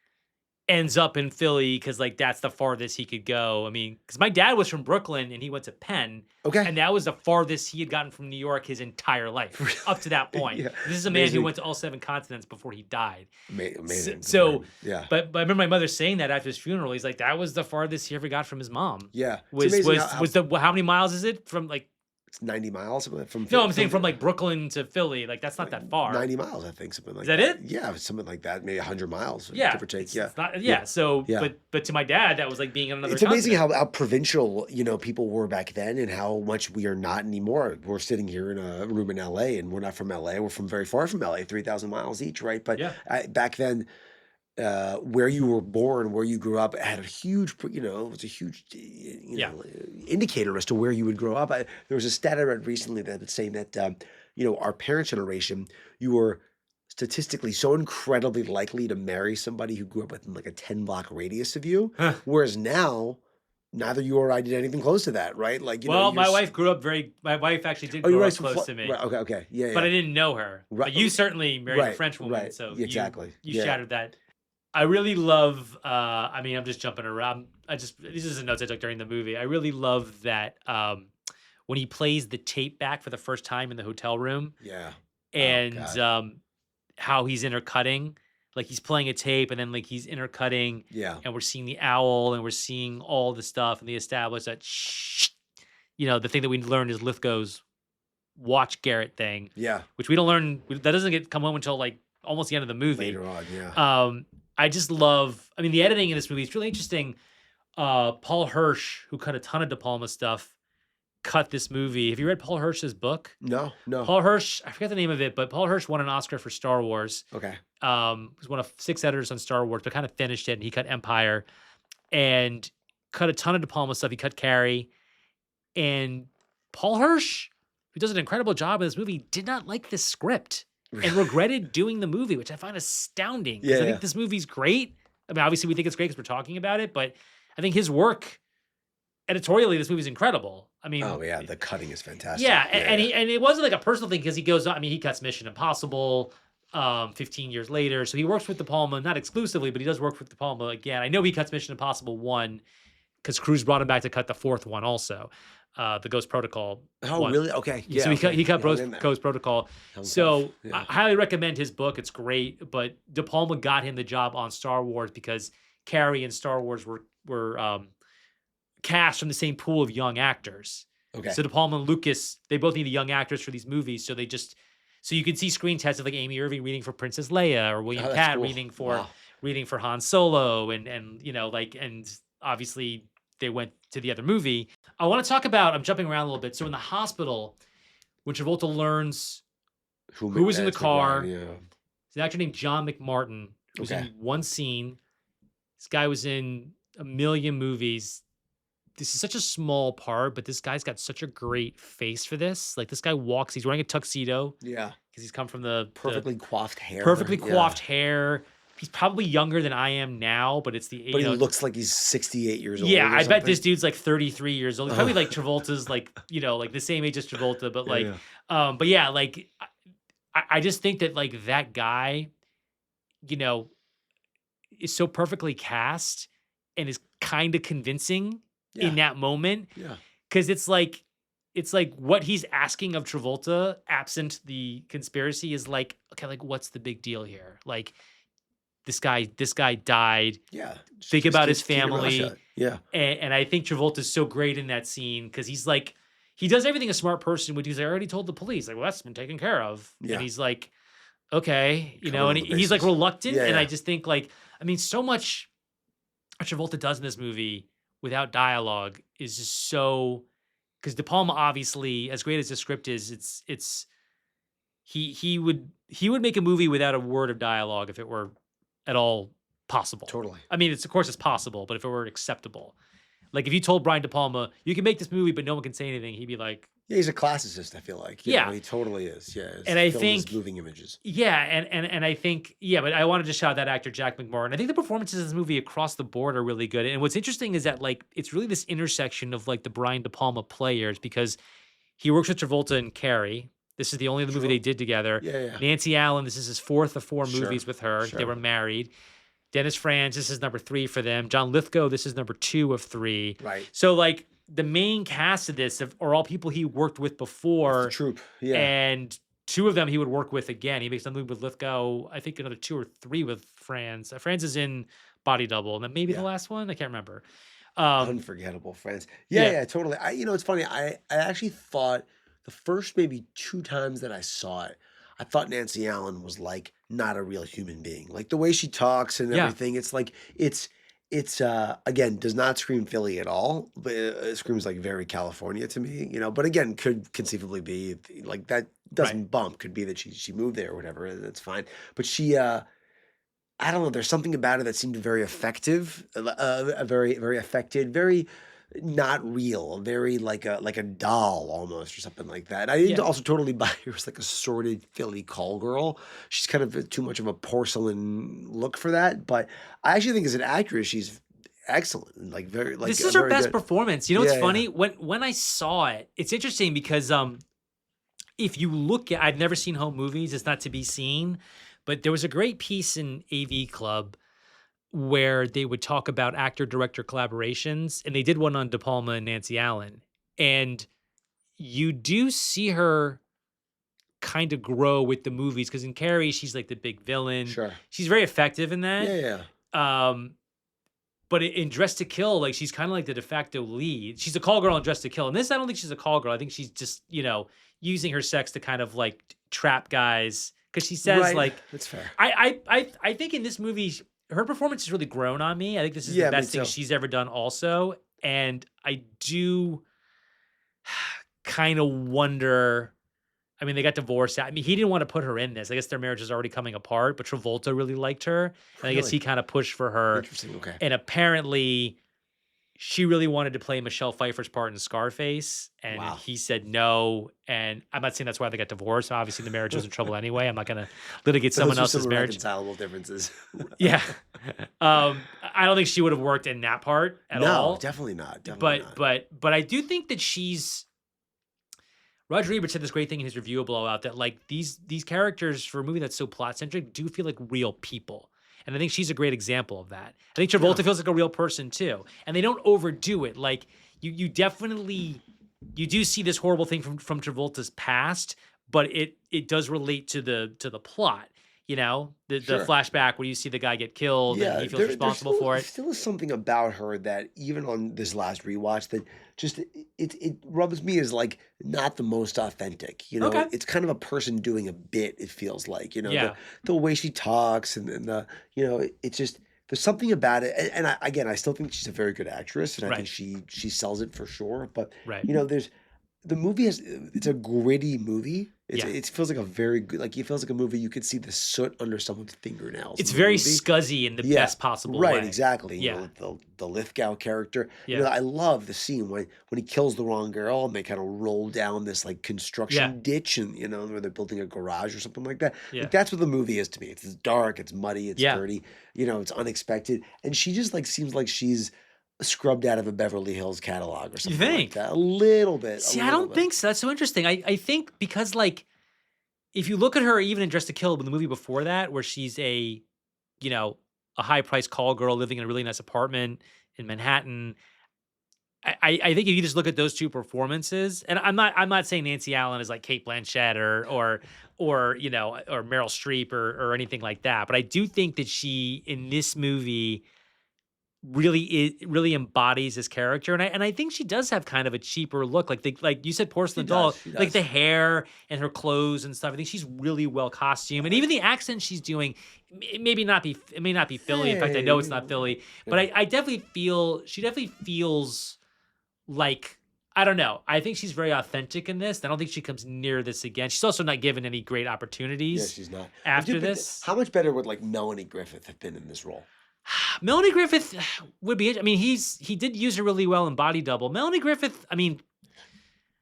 ends up in Philly because like that's the farthest he could go. I mean, because my dad was from Brooklyn and he went to Penn, Okay. and that was the farthest he had gotten from New York his entire life up to that point. Yeah. This is a man who Amazing. went to all 7 continents before he died. Amazing. So, Yeah. but I remember my mother saying that after his funeral. He's like, that was the farthest he ever got from his mom. Yeah. It's Was amazing was was the how many miles is it from like? it's 90 miles from No, I'm saying from like Brooklyn to Philly. Like that's not that far. 90 miles, I think, something like Is that it? Yeah, something like that. Maybe 100 miles, Yeah, give or take. Yeah. It's not, Yeah. yeah. So, Yeah. but to my dad, that was like being on another. It's amazing continent. how provincial, people were back then and how much we are not anymore. We're sitting here in a room in LA and we're not from LA. We're from very far from LA, 3,000 miles each, right? But Yeah. back then, where you were born, where you grew up, had a huge, it was a huge, Yeah. indicator as to where you would grow up. There was a stat I read recently that was saying that, our parents' generation, you were statistically so incredibly likely to marry somebody who grew up within like a 10-block radius of you, Huh. whereas now, neither you or I did anything close to that, right? Like, Well, my wife grew up my wife actually did oh, you're grow right, up close to me, right, okay, yeah, but I yeah, didn't know her. Right. But you certainly married a Right, French woman, right, so exactly, you yeah. shattered that. I really love. I mean, I'm just jumping around. These are the notes I took during the movie. I really love that when he plays the tape back for the first time in the hotel room, Yeah. Oh, and God. how he's intercutting. like he's playing a tape and then like he's intercutting Yeah. and we're seeing the owl and we're seeing all the stuff and they establish that shh, the thing that we learned is Lithgow's watch Garrett thing, Yeah. which we don't learn. That doesn't come home until like almost the end of the movie. Later on, yeah. I just love. I mean, the editing in this movie is really interesting. Paul Hirsch, who cut a ton of De Palma stuff, cut this movie. Have you read Paul Hirsch's book? No. Paul Hirsch, I forget the name of it, but Paul Hirsch won an Oscar for Star Wars. Okay. Was one of 6 editors on Star Wars, but kind of finished it. And he cut Empire and cut a ton of De Palma stuff. He cut Carrie. And Paul Hirsch, who does an incredible job in this movie, did not like this script and regretted doing the movie, which I find astounding. Because I think this movie's great. I mean, obviously we think it's great because we're talking about it, but I think his work editorially, this movie's incredible. I mean, oh yeah, the cutting is fantastic. Yeah, and it wasn't like a personal thing because he goes on. I mean, he cuts Mission Impossible 15 years later, so he works with De Palma, not exclusively, but he does work with De Palma again. I know he cuts Mission Impossible 1 because Cruise brought him back to cut the 4th one also, the Ghost Protocol. Oh, one. really? Okay. Yeah. So he cut Ghost Protocol. So yeah. I highly recommend his book. It's great, but De Palma got him the job on Star Wars because Carrie and Star Wars were cast from the same pool of young actors. Okay. So De Palma and Lucas, they both needed young actors for these movies. So you can see screen tests of like Amy Irving reading for Princess Leia or William Catt reading for Han Solo and obviously they went to the other movie. I want to talk about, I'm jumping around a little bit. So in the hospital, when Travolta learns who was in the car, Yeah. it's an actor named John McMartin, who was in one scene. This guy was in a million movies. This is such a small part, but this guy's got such a great face for this. Like this guy walks, he's wearing a tuxedo. Yeah. Because he's come from the perfectly coiffed hair. Perfectly coiffed hair. He's probably younger than I am now, but it's the But he looks like he's 68 years old. Yeah, I bet this dude's like 33 years old. He's probably like Travolta's like the same age as Travolta, but like but yeah, like I just think that like that guy, is so perfectly cast and is kind of convincing in that moment. Yeah. Cause it's like what he's asking of Travolta, absent the conspiracy, is like, okay, like what's the big deal here? Like this guy died. Yeah. Think about his family. Yeah. And I think Travolta's so great in that scene because he's like, he does everything a smart person would do. He's like, I already told the police, like, well, that's been taken care of. Yeah. And he's like, okay, and he's like reluctant. And I just think like, I mean, so much what Travolta does in this movie without dialogue is just so, because De Palma, obviously, as great as the script is, he would make a movie without a word of dialogue if it were at all possible. Totally. I mean, of course it's possible, but if it were acceptable. Like if you told Brian De Palma, you can make this movie, but no one can say anything, he'd be like, yeah, he's a classicist, I feel like. You know, he totally is. Yeah. And I think moving images. Yeah, and I think, but I wanted to shout out that actor Jack McMartin. I think the performances in this movie across the board are really good. And what's interesting is that like it's really this intersection of like the Brian De Palma players because he works with Travolta and Carrie. This is the only other movie they did together. Yeah. Nancy Allen, this is his 4th of 4 movies with her. They were married. Dennis Franz, this is number 3 for them. John Lithgow, this is number 2 of 3. Right. So like the main cast of this are all people he worked with before. The troupe. Yeah. And 2 of them he would work with again. He makes something with Lithgow, I think another 2 or 3 with Franz. Franz is in Body Double, and then maybe the last one. I can't remember. Unforgettable Franz. Yeah, totally. It's funny. I actually thought the first maybe 2 times that I saw it, I thought Nancy Allen was like not a real human being. Like the way she talks and everything, it's like it's again, does not scream Philly at all, but it screams like very California to me, but again, could conceivably be like that doesn't bump, could be that she moved there or whatever, that's fine. But she I don't know, there's something about her that seemed very effective, very very affected, very not real, very like a doll almost or something like that. I didn't also totally buy her as like a sordid Philly call girl. She's kind of too much of a porcelain look for that. But I actually think as an actress, she's excellent. Like very like this is her best good performance. You know what's funny? When I saw it, it's interesting because if you look at, I've never seen home movies. It's not to be seen, but there was a great piece in AV Club where they would talk about actor-director collaborations, and they did one on De Palma and Nancy Allen. And you do see her kind of grow with the movies because in Carrie she's like the big villain. Sure. She's very effective in that. Yeah, yeah. But in Dress to Kill, like she's kind of like the de facto lead. She's a call girl in Dress to Kill. And this, I don't think she's a call girl. I think she's just using her sex to kind of like trap guys because she says Right. like That's fair. I think in this movie her performance has really grown on me. I think this is the best thing she's ever done also. And I do kind of wonder. I mean, they got divorced. I mean, he didn't want to put her in this. I guess their marriage is already coming apart, but Travolta really liked her. And I guess he kind of pushed for her. Interesting. Okay. And apparently she really wanted to play Michelle Pfeiffer's part in Scarface. And he said no. And I'm not saying that's why they got divorced. Obviously, the marriage was in trouble anyway. I'm not going to litigate someone else's marriage. Irreconcilable differences. Yeah. I don't think she would have worked in that part at all. No, definitely not. Definitely not. But I do think that Roger Ebert said this great thing in his review of Blowout that like these characters for a movie that's so plot centric do feel like real people. And I think she's a great example of that. I think Travolta feels like a real person too. And they don't overdo it. Like you definitely do see this horrible thing from Travolta's past, but it does relate to the plot. The flashback where you see the guy get killed and he feels responsible for it. There still is something about her that even on this last rewatch that just it rubs me as like not the most authentic. Okay. It's kind of a person doing a bit. It feels like the way she talks and the it's just there's something about it. And I still think she's a very good actress and I think she sells it for sure. But there's the movie it's a gritty movie. It feels like a very good, like it feels like a movie you could see the soot under someone's fingernails. It's very scuzzy in the best possible way. Right, exactly. The Lithgow character. I love the scene when he kills the wrong girl and they kind of roll down this like construction ditch and where they're building a garage or something like that. Like, that's what the movie is to me. It's dark, it's muddy, it's dirty, it's unexpected. And she just like seems like she's scrubbed out of a Beverly Hills catalog or something like that. A little bit. See, I don't think so. That's so interesting. I think because like if you look at her even in Dress to Kill, in the movie before that, where she's a high-priced call girl living in a really nice apartment in Manhattan, I think if you just look at those two performances, and I'm not saying Nancy Allen is like Cate Blanchett or Meryl Streep or anything like that, but I do think that she in this movie really embodies his character, and I think she does have kind of a cheaper look, like you said, porcelain doll, like the hair and her clothes and stuff. I think she's really well costumed, and even the accent she's doing, it may not be Philly. In fact, I know it's not Philly, but I definitely feel she definitely feels like. I don't know. I think she's very authentic in this. I don't think she comes near this again. She's also not given any great opportunities. Yeah, she's not. After this, how much better would like Melanie Griffith have been in this role? Melanie Griffith would be. I mean, he did use her really well in Body Double. Melanie Griffith. I mean,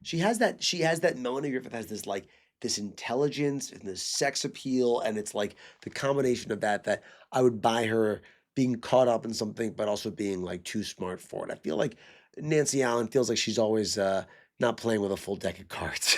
she has that. Melanie Griffith has this like this intelligence and this sex appeal, and it's like the combination of that I would buy her being caught up in something, but also being like too smart for it. I feel like Nancy Allen feels like she's always not playing with a full deck of cards.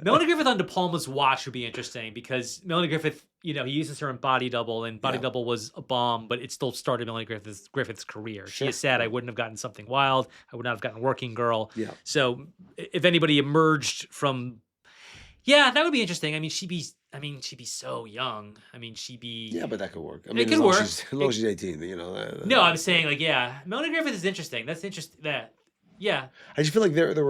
Melanie Griffith on De Palma's watch would be interesting because Melanie Griffith, he uses her in Body Double, and Body Double was a bomb, but it still started Melanie Griffith's career. She has said, I wouldn't have gotten Something Wild. I would not have gotten Working Girl. Yeah. So if anybody emerged from, that would be interesting. I mean, she'd be so young. I mean, she'd be. Yeah, but that could work. I mean, it could work. As long as she's 18, No, I'm saying Melanie Griffith is interesting. That's interesting. I just feel like there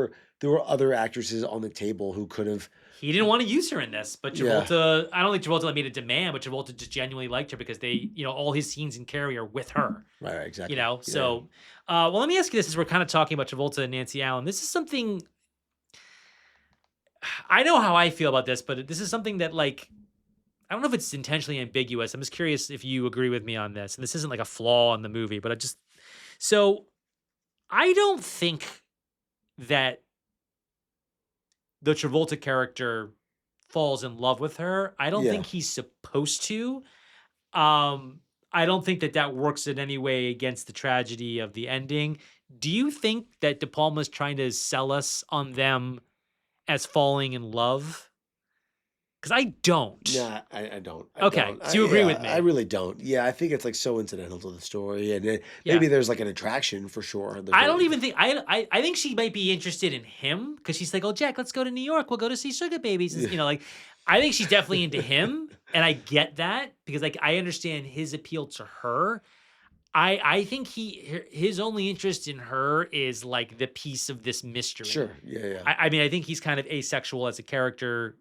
were other actresses on the table who could have. He didn't want to use her in this, but Travolta. I don't think Travolta made a demand, but Travolta just genuinely liked her because they, all his scenes in Carrie are with her. Right, exactly. So, well, let me ask you this: as we're kind of talking about Travolta and Nancy Allen, this is something. I know how I feel about this, but this is something that, like, I don't know if it's intentionally ambiguous. I'm just curious if you agree with me on this. And this isn't like a flaw in the movie, but I don't think that the Travolta character falls in love with her. I don't think he's supposed to. I don't think that works in any way against the tragedy of the ending. Do you think that De Palma's trying to sell us on them as falling in love? Because I don't. Yeah, I don't. Okay, so you agree with me. I really don't. Yeah, I think it's like so incidental to the story, and maybe there's like an attraction for sure. I don't even think I think she might be interested in him because she's like, "Oh, Jack, let's go to New York. We'll go to see Sugar Babies." And, I think she's definitely into him, and I get that because like I understand his appeal to her. I think his only interest in her is like the piece of this mystery. Sure. Yeah, yeah. I mean, I think he's kind of asexual as a character.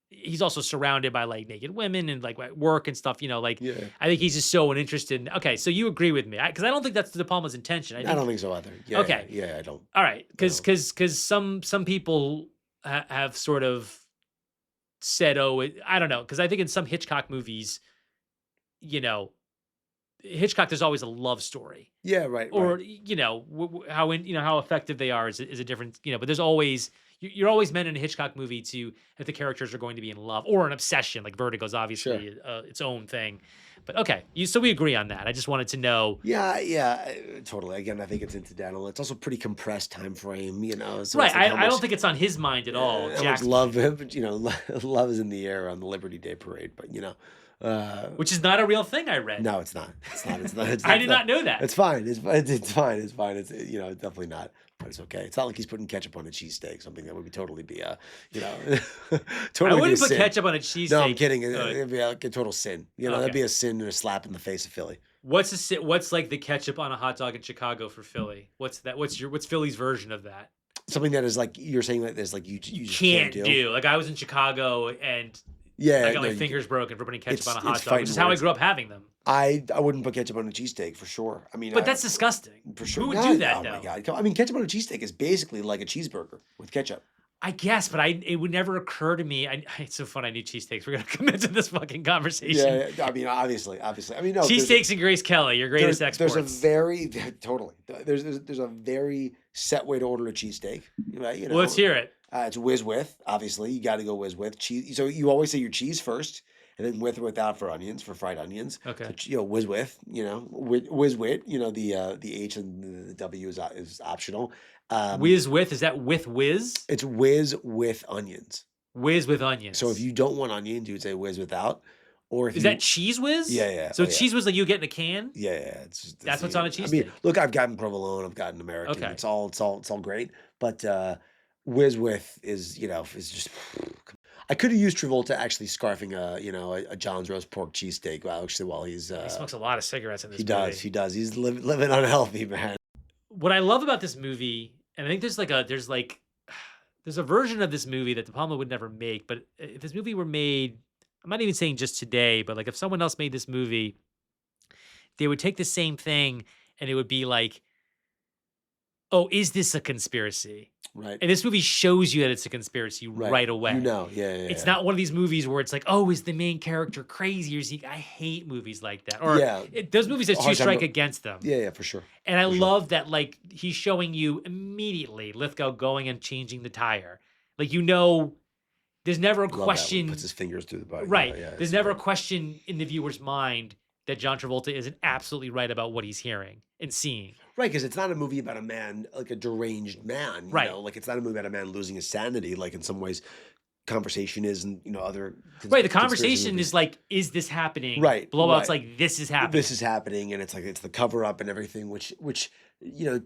He's also surrounded by like naked women and like at work and stuff. Like Yeah. I think he's just so uninterested. Okay, so you agree with me because I don't think that's De Palma's intention. I don't think so either. Yeah, Okay. yeah, I don't. All right, No. because some people have sort of said, oh, I don't know, because I think in some Hitchcock movies, you know, Hitchcock, there's always a love story, Yeah, right, or right. how effective they are is a different, but there's always you're always meant in a Hitchcock movie to that the characters are going to be in love or an obsession, like Vertigo's Sure. obviously its own thing. But okay, so we agree on that. I just wanted to know. Yeah, yeah, totally. Again, I think it's incidental. It's also pretty compressed time frame, so Right, it's like how I don't much think it's on his mind at all. how much Jack's love, mind, love is in the air on the Liberty Day parade, but which is not a real thing. I read. no, it's not. It's not. It's not. It's I not. did It's not not. know that. It's fine. It's fine. It's fine. It's it's definitely not. But it's okay. It's not like he's putting ketchup on a cheesesteak. Something that would be totally be I totally be a wouldn't put sin. ketchup on a No, I'm cheesesteak. kidding. Good. It'd be like a total sin. That'd Okay. be a sin and a slap in the face of Philly. What's like the ketchup on a hot dog in Chicago for Philly? What's that? What's Philly's version of that? Something that is like you're saying that there's like you just Can't can't do. Like I was in Chicago and Yeah, I got no, my fingers broken for putting ketchup on a it's hot dog, fighting which is how I words. grew up having them. I wouldn't put ketchup on a cheesesteak for sure. I mean, But that's disgusting. for sure. Who would No, do that oh my though? god! I mean, ketchup on a cheesesteak is basically like a cheeseburger with ketchup. I guess, but it would never occur to me. It's so fun. I need cheesesteaks. We're gonna commit to this fucking conversation. Yeah, I mean, obviously. I mean, no, Cheesesteaks and Grace Kelly, your greatest exports. there's a very totally there's a very set way to order a cheesesteak. Right? Well, let's hear it. It's whiz with. Obviously, you got to go whiz with cheese. So you always say your cheese first, and then with or without for onions, for fried onions. Okay. So, whiz with. Whiz with. The H and the W is optional. Whiz with, is that with whiz? It's whiz with onions. Whiz with onions. So if you don't want onions, you would say whiz without. Or if is that cheese whiz? Yeah, yeah. So Oh, yeah. cheese whiz like you get in a can? Yeah, That's what's on a I mean, cheesesteak. look, I've gotten provolone, I've gotten American. Okay. It's all great, but whiz with is just. I could have used Travolta actually scarfing a John's roast pork cheesesteak while he's He smokes a lot of cigarettes in this he movie. does he's living unhealthy, man. What I love about this movie, and I think there's a version of this movie that De Palma would never make, but if this movie were made, I'm not even saying just today, but like if someone else made this movie, they would take the same thing and it would be like, oh, is this a conspiracy? Right. And this movie shows you that it's a conspiracy right away. Yeah. It's not one of these movies where it's like, oh, is the main character crazy or is he? I hate movies like that. Or those movies have two hard time strike to- against them. Yeah, for sure. And I For sure. love that, like, he's showing you immediately Lithgow going and changing the tire. Like, there's never a Love that when he question. puts his fingers through the body. Right. Yeah, There's it's never a great. question in the viewer's mind that John Travolta isn't absolutely right about what he's hearing and seeing. Right, because it's not a movie about a man, like a deranged man. Right. Like it's not a movie about a man losing his sanity, like in some ways Conversation is and other Right. The conspiracy conversation movies. is like, is this happening? Right, Blowouts right. like, this is happening. This is happening, and it's like it's the cover up and everything, which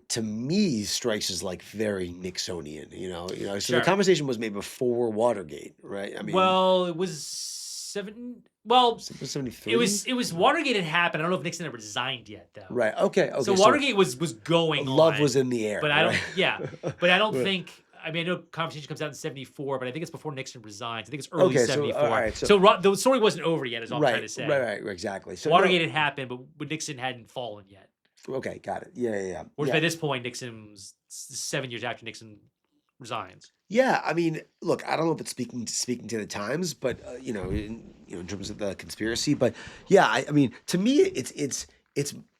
to me strikes as like very Nixonian. So Sure. the conversation was made before Watergate, right? I mean, Well, it was 73. it was Watergate had happened. I don't know if Nixon ever resigned yet, though. Right. Okay. So Watergate was going on. love was in the air, But I don't, right? yeah. But I don't Right. think, I mean, I know Conversation comes out in 74, but I think it's before Nixon resigns. I think it's early Okay, so, 74. all right, so- So the story wasn't over yet, is all I'm trying Right, to say. right, exactly. So Watergate had happened, but Nixon hadn't fallen yet. okay, got it. Yeah. Whereas yeah. by this point, Nixon was 7 years after Nixon resigns. Yeah, I mean, look, I don't know if it's speaking to the times, but in terms of the conspiracy, but yeah, I mean, to me, it's,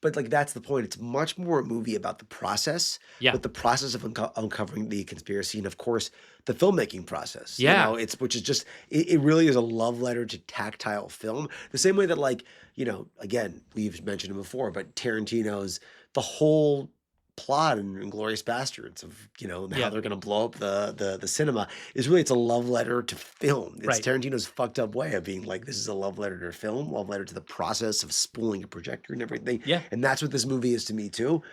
but like that's the point. It's much more a movie about the process, Yeah. but the process of uncovering the conspiracy, and of course, the filmmaking process. Yeah. Which is just it really is a love letter to tactile film. The same way that again, we've mentioned it before, but Tarantino's the whole plot in Inglourious Bastards of, and how Yeah. they're gonna blow up the cinema is really it's a love letter to film. It's Right. Tarantino's fucked up way of being like, this is a love letter to film, love letter to the process of spooling a projector and everything. Yeah. And that's what this movie is to me too.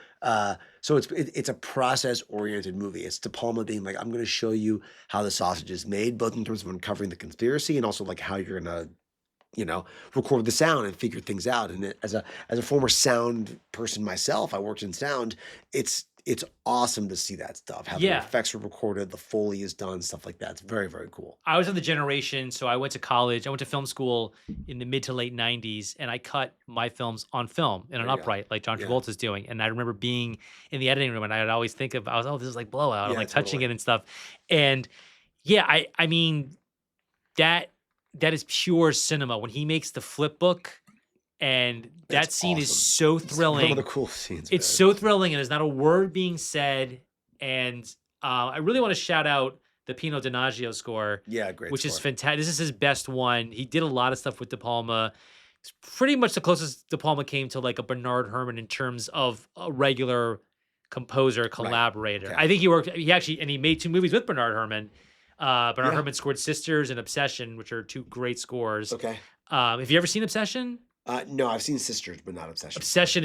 So it's a process-oriented movie. It's De Palma being like, I'm gonna show you how the sausage is made, both in terms of uncovering the conspiracy and also like how you're gonna record the sound and figure things out. And as a former sound person myself, I worked in sound. It's awesome to see that stuff. How the Yeah. effects are recorded, the Foley is done, stuff like that. It's very, very cool. I was of the generation, so I went to college. I went to film school in the mid to late '90s, and I cut my films on film in an There you go. upright, like John Yeah. Travolta's doing. And I remember being in the editing room, and I'd always think of, oh, this is like blowout. I'm Yeah, like touching totally. it and stuff. And yeah, I mean that is pure cinema. When he makes the flip book, and that It's scene is awesome. so It's one of thrilling. the cool scenes. It's man. so thrilling, and there's not a word being said. And I really want to shout out the Pino Donaggio score, Yeah, great which is score. fantastic. This is his best one. He did a lot of stuff with De Palma. It's pretty much the closest De Palma came to like a Bernard Herrmann in terms of a regular composer collaborator. Okay. I think he made 2 movies with Bernard Herrmann. Bernard Yeah. Herrmann scored Sisters and Obsession, which are 2 great scores. Okay. Have you ever seen Obsession? No, I've seen Sisters, but not Obsession. Obsession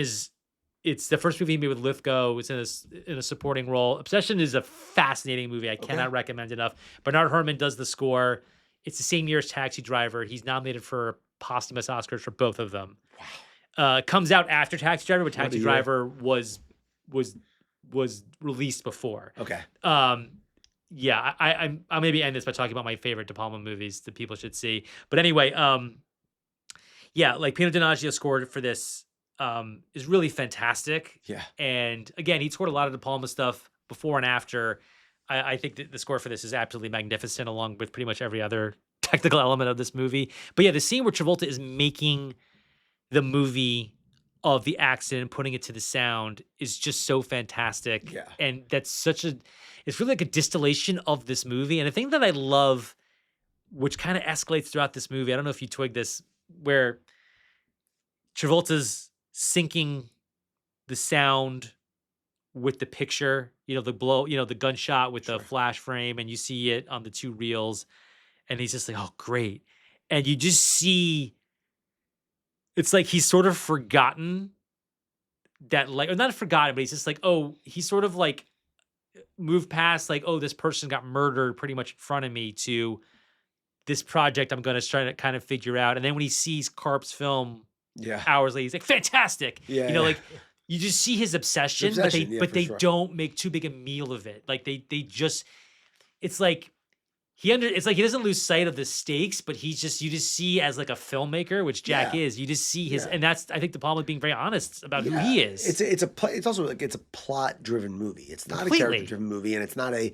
it's the first movie he made with Lithgow. It's in a supporting role. Obsession is a fascinating movie. I cannot recommend enough. Bernard Herrmann does the score. It's the same year as Taxi Driver. He's nominated for posthumous Oscars for both of them. Wow. Comes out after Taxi Driver, but What a Taxi year. Driver was released before. Okay. Yeah, I'll maybe end this by talking about my favorite De Palma movies that people should see. But anyway, yeah, like Pino Donaggio scored for this is really fantastic. Yeah. And again, he scored a lot of De Palma stuff before and after. I think that the score for this is absolutely magnificent, along with pretty much every other technical element of this movie. But yeah, the scene where Travolta is making the movie of the accident and putting it to the sound is just so fantastic. Yeah. And it's really like a distillation of this movie. And the thing that I love, which kind of escalates throughout this movie, I don't know if you twig this, where Travolta's syncing the sound with the picture, the gunshot with the flash frame, and you see it on the 2 reels, and he's just like, oh, great. And you just see, it's like he's sort of forgotten that, like, or not forgotten, but he's just like, oh, he's sort of like moved past, like, oh, this person got murdered pretty much in front of me, to this project I'm going to try to kind of figure out. And then when he sees Karp's film Yeah. hours later, he's like, fantastic. Yeah. Like, you just see his obsession, but yeah, for they sure. don't make too big a meal of it. Like they just, it's like it's like he doesn't lose sight of the stakes, but you just see as like a filmmaker, which Jack Yeah. is, you just see his, Yeah. and that's, I think De Palma being very honest about who Yeah. he is. It's also like it's a plot driven movie. It's not Completely. a character driven movie, and it's not an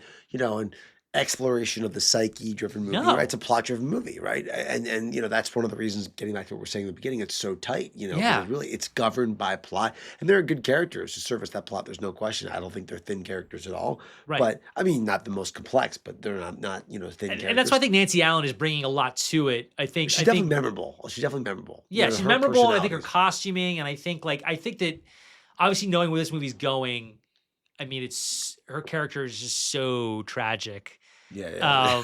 exploration of the psyche driven movie. No. Right? It's a plot driven movie, right? And that's one of the reasons. Getting back to what we're saying in the beginning, it's so tight. Yeah. Really, it's governed by plot, and there are good characters to service that plot. There's no question. I don't think they're thin characters at all. Right. But I mean, not the most complex, but they're not thin characters. and that's why I think Nancy Allen is bringing a lot to it. She's definitely memorable. She's definitely memorable. Yeah, she's Her memorable, and I think her personality. costuming, and I think that obviously knowing where this movie's going, I mean, her character is just so tragic. Yeah.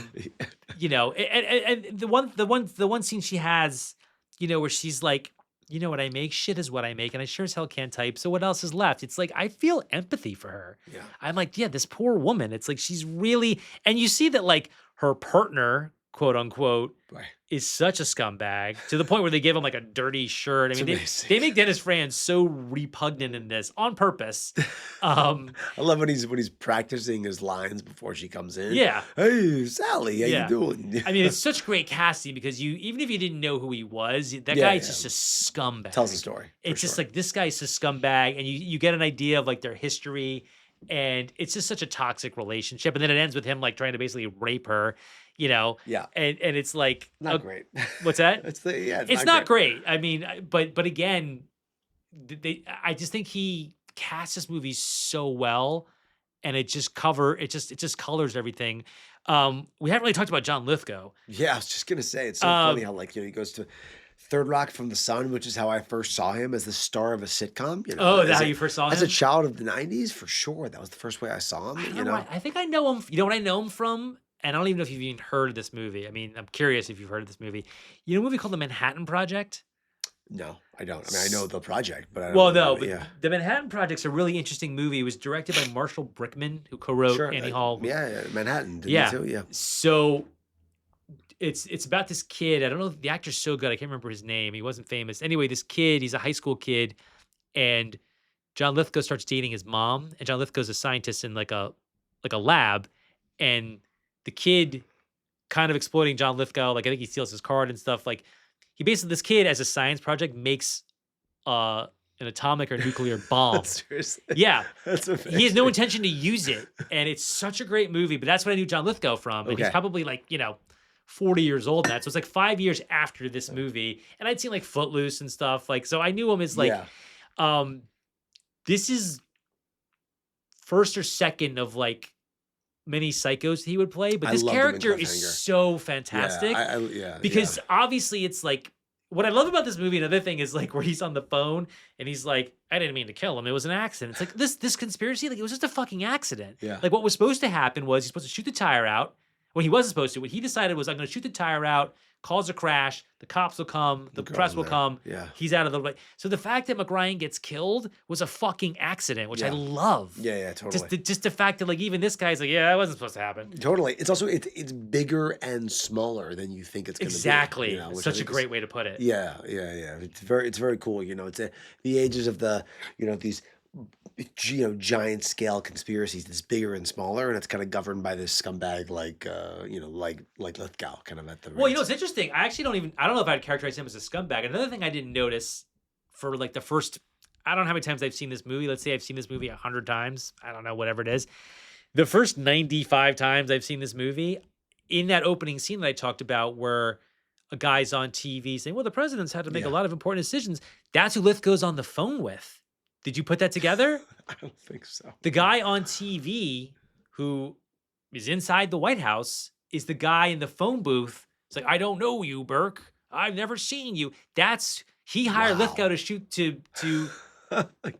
And the one scene she has, where she's like, you know what I make? Shit is what I make, and I sure as hell can't type. So what else is left? It's like I feel empathy for her. Yeah. I'm like, yeah, this poor woman. It's like she's really, and you see that like her partner, quote unquote, Right. is such a scumbag to the point where they give him like a dirty shirt. I It's mean, amazing. they make Dennis Franz so repugnant in this on purpose. I love when he's practicing his lines before she comes in. Yeah. Hey, Sally, how Yeah. you doing? I mean, it's such great casting because even if you didn't know who he was, that Yeah, guy's yeah. just a scumbag. Tells the story. for It's just sure. like this guy's a scumbag, and you get an idea of like their history, and it's just such a toxic relationship. And then it ends with him like trying to basically rape her, Yeah. and it's like Not great. What's that? It's Not great. I mean, but again, I just think he cast this movie so well, and it just colors everything. We haven't really talked about John Lithgow. Yeah, I was just gonna say it's so Um, funny how he goes to Third Rock from the Sun, which is how I first saw him as the star of a sitcom. Oh, is that how you first saw as a him? child of the '90s, for sure. That was the first way I saw I him. don't You know why. know, I think I know him. You know what I know him from? And I don't even know if you've even heard of this movie. I mean, I'm curious if you've heard of this movie. You know a movie called The Manhattan Project? no, I don't. I mean, I know the project, but I don't Well, know the no, movie. but Yeah, The Manhattan Project's a really interesting movie. It was directed by Marshall Brickman, who co-wrote sure. Annie Hall. Yeah, Manhattan did he Yeah. too? Yeah. So it's about this kid. I don't know if the actor's so good. I can't remember his name. He wasn't famous. Anyway, this kid, he's a high school kid, and John Lithgow starts dating his mom, and John Lithgow's a scientist in like a lab, and the kid kind of exploiting John Lithgow. Like I think he steals his card and stuff. Like he basically this kid as a science project makes an atomic or nuclear bomb. Seriously, Yeah. that's He has no amazing. intention to use it. And it's such a great movie. But that's what I knew John Lithgow from. And he's Okay. probably like, 40 years old now. So it's like 5 years after this movie. And I'd seen like Footloose and stuff. Like, so I knew him as like, Yeah. um, this is first or second of like many psychos he would play. But I this loved him in character is Cliffhanger. so fantastic. Yeah, Because obviously it's like what I love about this movie, another thing is like where he's on the phone and he's like, I didn't mean to kill him. It was an accident. It's like this conspiracy, like it was just a fucking accident. Yeah. Like what was supposed to happen was he's supposed to shoot the tire out. When he wasn't supposed to, what he decided was I'm gonna shoot the tire out, cause a crash, the cops will come, the Go press in will there. come, Yeah. he's out of the way. So the fact that McRyan gets killed was a fucking accident, which I Yeah. love. Yeah, totally. Just the fact that like even this guy's like, yeah, that wasn't supposed to happen. Totally. It's also it's bigger and smaller than you think it's going to be. Exactly. You know, which I Such a think is- great way to put it. Yeah. It's very cool. You know, the ages of the these giant scale conspiracies. It's bigger and smaller, and it's kind of governed by this scumbag like like Lithgow, kind of at the. Well, reins. it's interesting. I don't know if I'd characterize him as a scumbag. Another thing I didn't notice for like the first, I don't know how many times I've seen this movie. Let's say I've seen this movie 100 times. I don't know, whatever it is. The first 95 times I've seen this movie, in that opening scene that I talked about where a guy's on TV saying, well, the president's had to make a Yeah. lot of important decisions. That's who Lithgow's on the phone with. Did you put that together? I don't think so. The guy on TV who is inside the White House is the guy in the phone booth. It's like, I don't know you, Burke. I've never seen you. He hired Wow. Lithgow to shoot to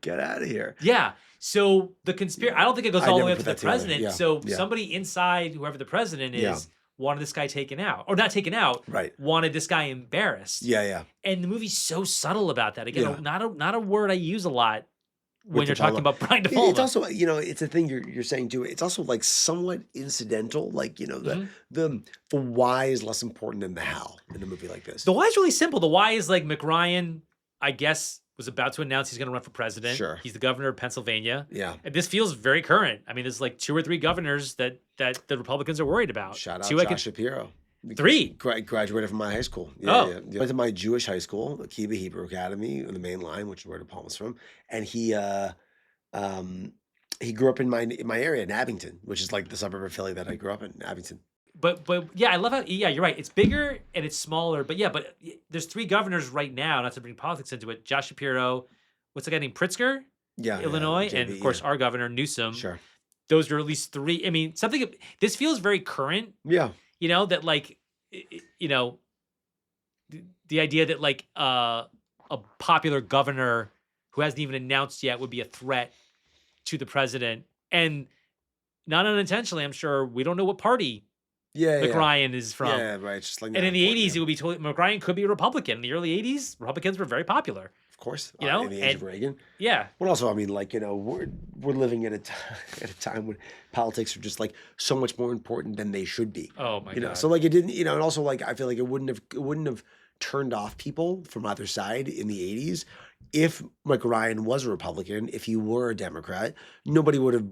Get out of here. yeah. So the conspiracy, I don't think it goes I all the never way up put to the that together. president. Yeah, So yeah. somebody inside, whoever the president is, Yeah. wanted this guy taken out. Or not taken out, Right. wanted this guy embarrassed. Yeah. And the movie's so subtle about that. Again, Yeah. not a word I use a lot when With you're De Palma. talking about Brian De Palma. It's also, it's a thing you're saying too. It's also like somewhat incidental. Like, Mm-hmm. the why is less important than the how in a movie like this. The why is really simple. The why is like McRyan, I guess, was about to announce he's going to run for president. Sure. He's the governor of Pennsylvania. Yeah. And this feels very current. I mean, there's like 2 or 3 governors that the Republicans are worried about. Shout out 2 I Josh could, Shapiro. 3. Graduated from my high school. Oh. Went to my Jewish high school, the Kiva Hebrew Academy, in the main line, which is where De Palma's from. And he grew up in my area in Abington, which is like the suburb of Philly that I grew up in, Abington. But yeah, I love how you're right. It's bigger and it's smaller. But there's 3 governors right now, not to bring politics into it. Josh Shapiro, what's the guy named Pritzker? Yeah. Illinois, and JB, of course yeah. our governor Newsom. Sure. Those are at least 3. I mean, this feels very current. Yeah. That like, the idea that like a popular governor who hasn't even announced yet would be a threat to the president, and not unintentionally, I'm sure we don't know what party Yeah. McRyan is from. Yeah, right. It's just like And in the not 80s, it important, would be totally McRyan could be a Republican. In the early 80s, Republicans were very popular. of course. You know, in the age and- of Reagan. Yeah. Well, also, I mean, like, we're living at at a time when politics are just like so much more important than they should be. Oh my God. So like it didn't, and also like I feel like it wouldn't have turned off people from either side in the 80s if Mike Ryan was a Republican. If he were a Democrat, nobody would have,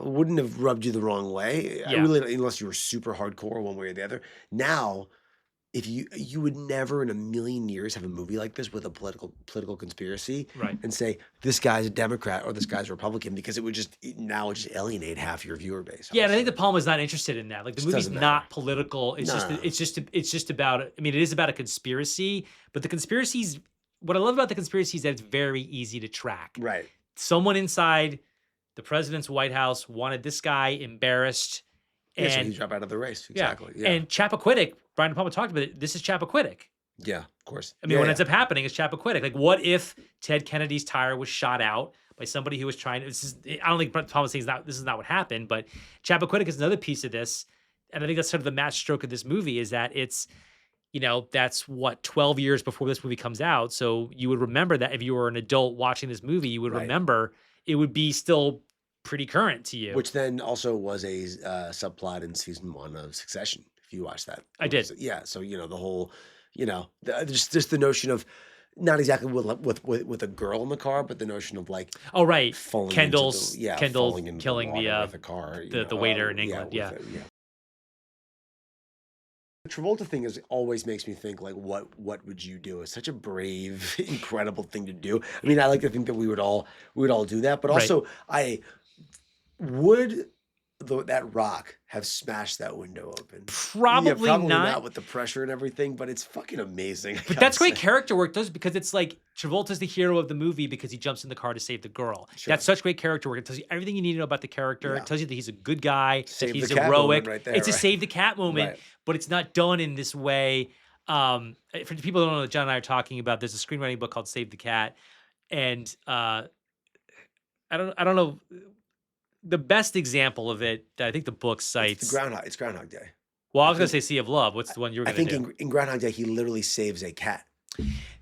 wouldn't have rubbed you the wrong way. Yeah. Really, unless you were super hardcore one way or the other. Now, if you would never in a million years have a movie like this with a political conspiracy Right. and say this guy's a Democrat or this guy's a Republican, because it would just alienate half your viewer base. Yeah, and I think honestly. De Palma's not interested in that. Like the Just movie's doesn't not matter. political. It's No. it's just about. I mean, it is about a conspiracy, but the conspiracies. What I love about the conspiracy is that it's very easy to track. Right. Someone inside the president's White House wanted this guy embarrassed, Yeah, so and he dropped out of the race. Exactly. Yeah. And Chappaquiddick. Brian De Palma talked about it. This is Chappaquiddick. Yeah, of course. I mean, Yeah, what yeah. ends up happening is Chappaquiddick. Like, what if Ted Kennedy's tire was shot out by somebody who was trying to? I don't think Thomas saying this is not what happened, but Chappaquiddick is another piece of this, and I think that's sort of the masterstroke of this movie is that it's that's what 12 years before this movie comes out. So you would remember that if you were an adult watching this movie, you would Right. remember it would be still pretty current to you. Which then also was a subplot in season 1 of Succession. If you watch that, I did. yeah. So the whole, just the notion of not exactly with a girl in the car, but the notion of like Oh, right. falling into the Kendall falling into the killing water with a car. the waiter in England. With Yeah. yeah. The Travolta thing is always makes me think like what would you do? It's such a brave, incredible thing to do. I mean, I like to think that we would all do that, but Right. also I would that rock have smashed that window open. Yeah, Probably probably not. not with the pressure and everything, but it's fucking amazing. I But gotta that's great say. character work, though, because it's like Travolta's the hero of the movie because he jumps in the car to save the girl. Sure. That's such great character work. It tells you everything you need to know about the character. Yeah. It tells you that he's a good guy, that Save he's the cat heroic. moment right there, It's a right? save the cat moment, Right. but it's not done in this way. For the people who don't know that John and I are talking about, there's a screenwriting book called Save the Cat, and I don't know the best example of it that I think the book cites. It's Groundhog Day. Well, I was gonna say Sea of Love. What's the one you were I gonna think do? in Groundhog Day he literally saves a cat.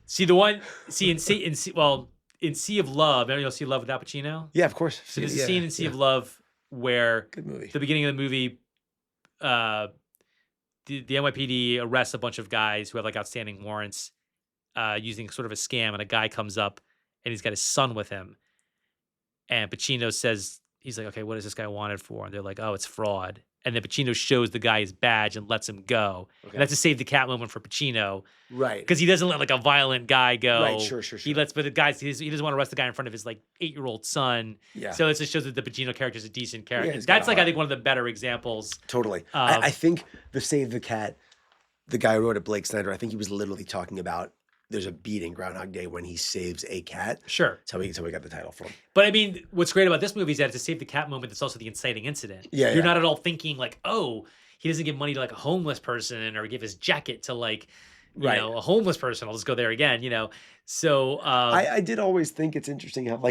See the one. See in Sea of Love. Remember Sea of Love with Al Pacino. Yeah, of course. So there's a Yeah, scene in Sea yeah. of Love where Good movie. the beginning of the movie, uh, the NYPD arrests a bunch of guys who have like outstanding warrants, using sort of a scam, and a guy comes up and he's got his son with him, and Pacino says he's like, okay, what is this guy wanted for? And they're like, oh, it's fraud. And then Pacino shows the guy his badge and lets him go. Okay. And that's a save the cat moment for Pacino Right. because he doesn't let like a violent guy go. Right, sure. He lets, but the guys, he doesn't want to arrest the guy in front of his like 8-year-old son. Yeah. So it just shows that the Pacino character is a decent character. he's got That's a like, I heart. think, one of the better examples. Totally. Um, I think the Save the Cat, the guy who wrote it, Blake Snyder, I think he was literally talking about there's a beat in Groundhog Day when he saves a cat. Sure. That's how we got the title from. But I mean, what's great about this movie is that it's a save the cat moment. It's also the inciting incident. Yeah, You're yeah. not at all thinking like, oh, he doesn't give money to like a homeless person or give his jacket to like, Right. a homeless person. I'll just go there again, So, I did always think it's interesting how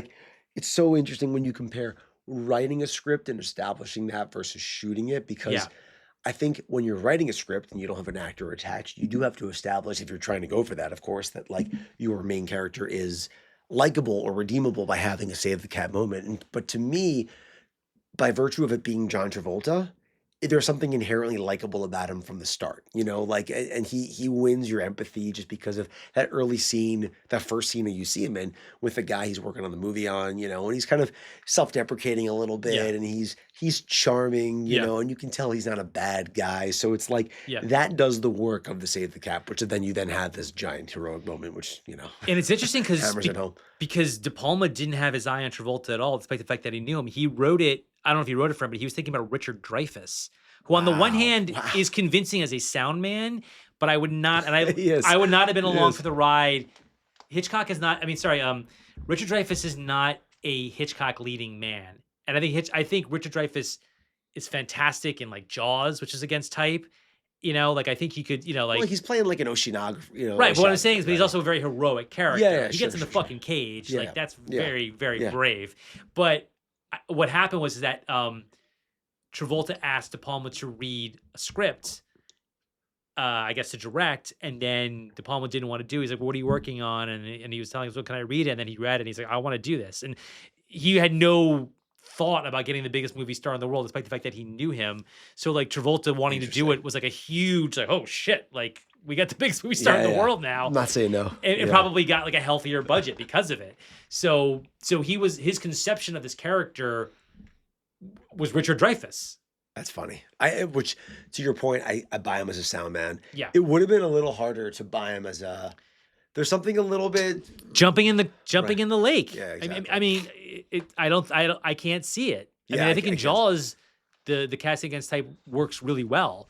it's so interesting when you compare writing a script and establishing that versus shooting it because Yeah. I think when you're writing a script and you don't have an actor attached, you do have to establish, if you're trying to go for that, of course, that like your main character is likable or redeemable by having a save the cat moment. But to me, by virtue of it being John Travolta, there's something inherently likable about him from the start, and he wins your empathy just because of that early scene, that first scene that you see him in with the guy he's working on the movie on, and he's kind of self-deprecating a little bit Yeah. and he's charming, Yeah. and you can tell he's not a bad guy. So it's like Yeah. that does the work of the Save the Cat, which then you have this giant heroic moment, which, and it's interesting hammers it home. because De Palma didn't have his eye on Travolta at all, despite the fact that he knew him. He wrote it. I don't know if he wrote it for him, but he was thinking about Richard Dreyfuss, who on the one Wow, hand wow. is convincing as a sound man, but I would not, and Yes, I would not have been along yes. for the ride. Hitchcock is not. I mean, sorry, Richard Dreyfuss is not a Hitchcock leading man, and I think Richard Dreyfuss is fantastic in like Jaws, which is against type. I think he could, Well, he's playing like an oceanographer, right. But what I'm oceanographer, saying is, but he's right? also a very heroic character. Yeah, He sure, gets in the sure, sure. fucking cage. Yeah, Like that's yeah, very, very yeah. brave. But what happened was that Travolta asked De Palma to read a script, I guess to direct, and then De Palma didn't want to do it. He's like, "What are you working on?" And he was telling us, "Well, can I read it?" And then he read it, and he's like, "I want to do this." And he had no thought about getting the biggest movie star in the world, despite the fact that he knew him. So like Travolta wanting to do Interesting. it was like a huge like, oh shit, like we got the biggest movie star in the Yeah. world now. I'm not saying no. It Yeah. probably got like a healthier budget because of it. So his conception of this character was Richard Dreyfuss. That's funny. Which to your point, I buy him as a sound man. Yeah. It would have been a little harder to buy him as there's something a little bit Jumping in the Right. lake. Yeah, I mean, I can't see it. I mean, Yeah, I think I in guess. Jaws, the casting against type works really well,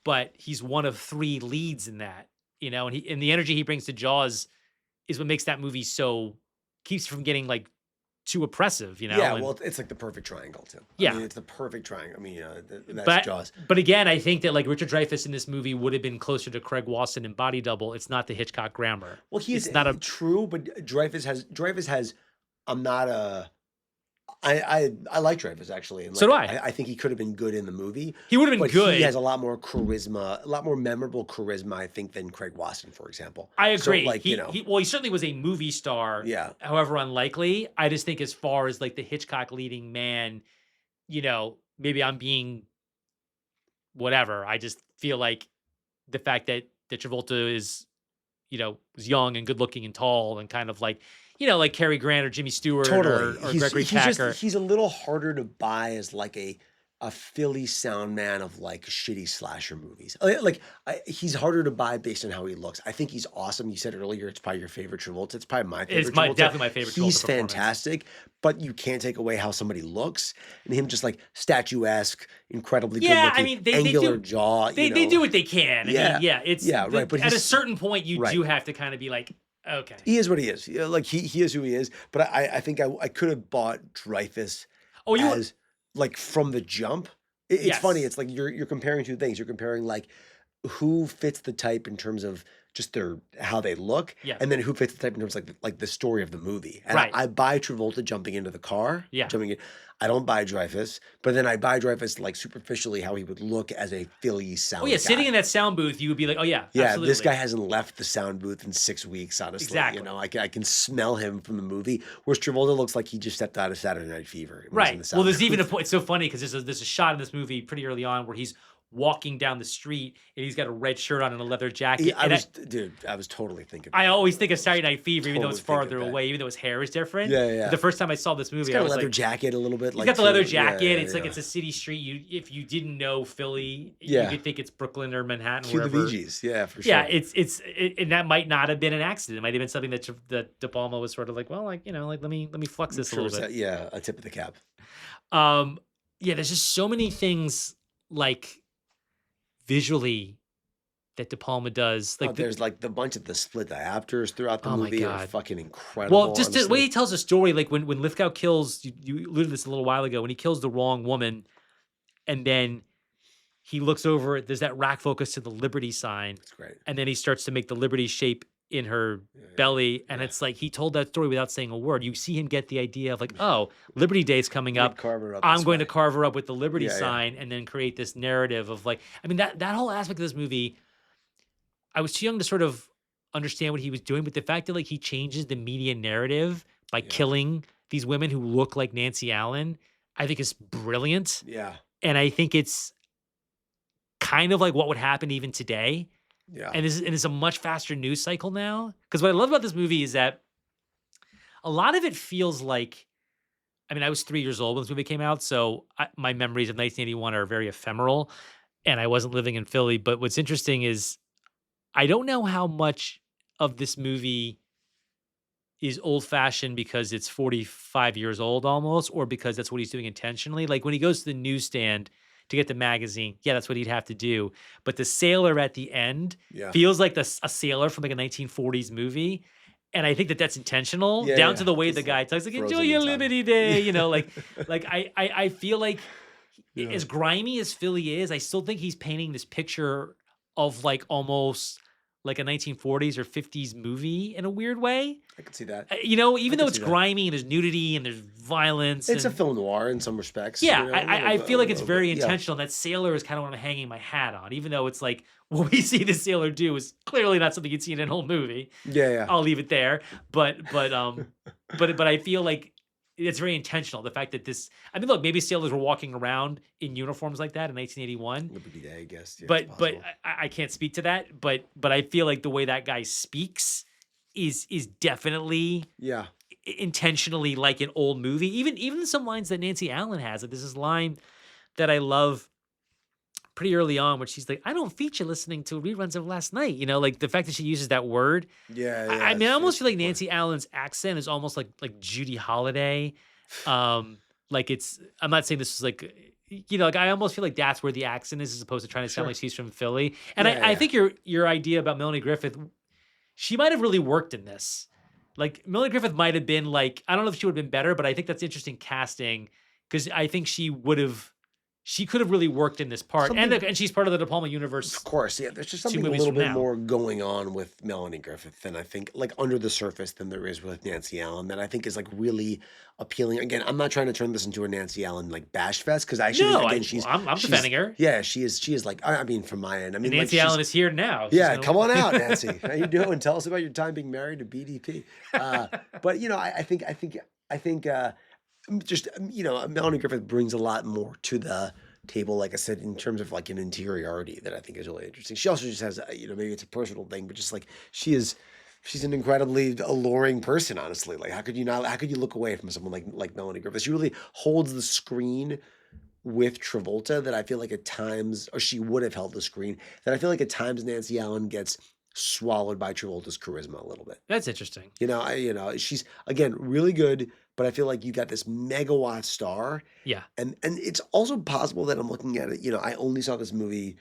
but he's one of 3 leads in that, and the energy he brings to Jaws is what makes that movie keeps it from getting like too oppressive, you know? Yeah, And well, it's like the perfect triangle too. I yeah. mean, it's the perfect triangle. I mean, that's But Jaws. but again, I think that like Richard Dreyfuss in this movie would have been closer to Craig Wasson in Body Double. It's not the Hitchcock grammar. Well, he is It's not a true, but Dreyfuss has. I'm not a. I like Dreyfuss actually, and so like do I. I think he could have been good in the movie, He would have been but he has good. a lot more charisma, a lot more memorable charisma, I think, than Craig Wasson, for example. I So agree. like He certainly was a movie star, yeah, however unlikely. I just think as far as like the Hitchcock leading man, maybe I'm being whatever. I just feel like the fact that Travolta is, was young and good looking and tall and kind of like, like Cary Grant or Jimmy Stewart totally. or Gregory Peck. He's a little harder to buy as like a Philly sound man of like shitty slasher movies. He's harder to buy based on how he looks. I think he's awesome. You said earlier it's probably your favorite Travolta. It's probably my favorite. Travolta. Definitely my favorite. He's Travolta performance. fantastic, but you can't take away how somebody looks and him just like statuesque, incredibly good looking, I mean, they angular do, jaw. They do what they can. I mean, it's right. But at a certain point, you right. do have to kind of be like, okay, he is what he is. Yeah, like he is who he is. But I think I could have bought Dreyfuss as like from the jump. It's funny. It's like you're comparing two things. You're comparing like who fits the type in terms of just how they look, and then who fits the type in terms of like the story of the movie. And I buy Travolta jumping into the car. Jumping in. I don't buy Dreyfuss, but then I buy Dreyfuss like superficially how he would look as a Philly sound. guy. Sitting in that sound booth, you would be like, oh yeah, absolutely. This guy hasn't left the sound booth in 6 weeks. Honestly, exactly. I can smell him from the movie. Whereas Travolta looks like he just stepped out of Saturday Night Fever. Right. Well, there's even a point. It's so funny because there's a shot in this movie pretty early on where he's walking down the street and he's got a red shirt on and a leather jacket. I was totally thinking. I always think of Saturday Night Fever, even though it's farther away, even though his hair is different. Yeah. But the first time I saw this movie, he's got a leather jacket a little bit. He's got the leather jacket. It's like it's a city street. If you didn't know Philly, you could think it's Brooklyn or Manhattan. Cue the Bee Gees, for sure. Yeah, and that might not have been an accident. It might have been something that De Palma was sort of like, well, like let me flex this a little bit. A tip of the cap. There's just so many things like visually that De Palma does. Like there's like the bunch of the split diopters throughout the movie are fucking incredible. Well, just the way he tells the story, like when Lithgow kills, you alluded to this a little while ago, when he kills the wrong woman, and then he looks over, there's that rack focus to the Liberty sign. That's great. And then he starts to make the Liberty shape in her belly, and it's like he told that story without saying a word. You see him get the idea of like, oh, Liberty Day's coming up. I'm going to carve her up with the Liberty sign, and then create this narrative of like, I mean that whole aspect of this movie. I was too young to sort of understand what he was doing, but the fact that like he changes the media narrative by killing these women who look like Nancy Allen, I think is brilliant. Yeah, and I think it's kind of like what would happen even today. Yeah. And it's a much faster news cycle now. Because what I love about this movie is that a lot of it feels like, I mean, I was 3 years old when this movie came out, so my memories of 1981 are very ephemeral, and I wasn't living in Philly. But what's interesting is I don't know how much of this movie is old-fashioned because it's 45 years old almost, or because that's what he's doing intentionally. Like when he goes to the newsstand to get the magazine, that's what he'd have to do. But the sailor at the end feels like a sailor from like a 1940s movie. And I think that's intentional, down to the way the guy talks, like, enjoy your Liberty Day, I feel like as grimy as Philly is, I still think he's painting this picture of like almost like a 1940s or 50s movie in a weird way. I could see that. Even though it's grimy and there's nudity and there's violence. It's a film noir in some respects. Yeah, I feel like it's very intentional. That sailor is kind of what I'm hanging my hat on, even though it's like what we see the sailor do is clearly not something you'd see in a whole movie. Yeah. I'll leave it there. But I feel like it's very intentional. The fact that look, maybe sailors were walking around in uniforms like that in 1981. Liberty Day, I guess. Yeah, but I can't speak to that. But I feel like the way that guy speaks is definitely intentionally like an old movie. Even some lines that Nancy Allen has. Like there's this line that I love pretty early on, where she's like, "I don't feature listening to reruns of last night." Like the fact that she uses that word. Yeah. I mean, I almost feel like Nancy Allen's accent is almost like Judy Holliday. Like I'm not saying this is like, like I almost feel like that's where the accent is, as opposed to trying to sound like she's from Philly. And I think your idea about Melanie Griffith, she might have really worked in this, Like Melanie Griffith might have been like, I don't know if she would have been better, but I think that's interesting casting because I think she could have really worked in this part, and Something. she's part of the De Palma Of universe course, yeah. There's just 2 something a movies little from bit now. more going on with Melanie Griffith than I think, like under the surface, than there is with Nancy Allen. That I think is like really appealing. Again, I'm not trying to turn this into a Nancy Allen like bash fest because I actually think No, again I'm defending her, yeah, she is like I mean from my end I and mean like Nancy she's Allen is here now. She's yeah, gonna come on out, Nancy. How you doing? Tell us about your time being married to BDP. But I think just Melanie Griffith brings a lot more to the table, like I said, in terms of like an interiority that I think is really interesting. She also just has, maybe it's a personal thing, but just like she's an incredibly alluring person. Honestly, like how could you not? How could you look away from someone like Melanie Griffith? She really holds the screen with Travolta that I feel like at times, or she would have held the screen that I feel like at times Nancy Allen gets swallowed by Travolta's charisma a little bit. That's interesting. She's again really good, but I feel like you got this megawatt star, Yeah, and it's also possible that I'm looking at it. I only saw this movie,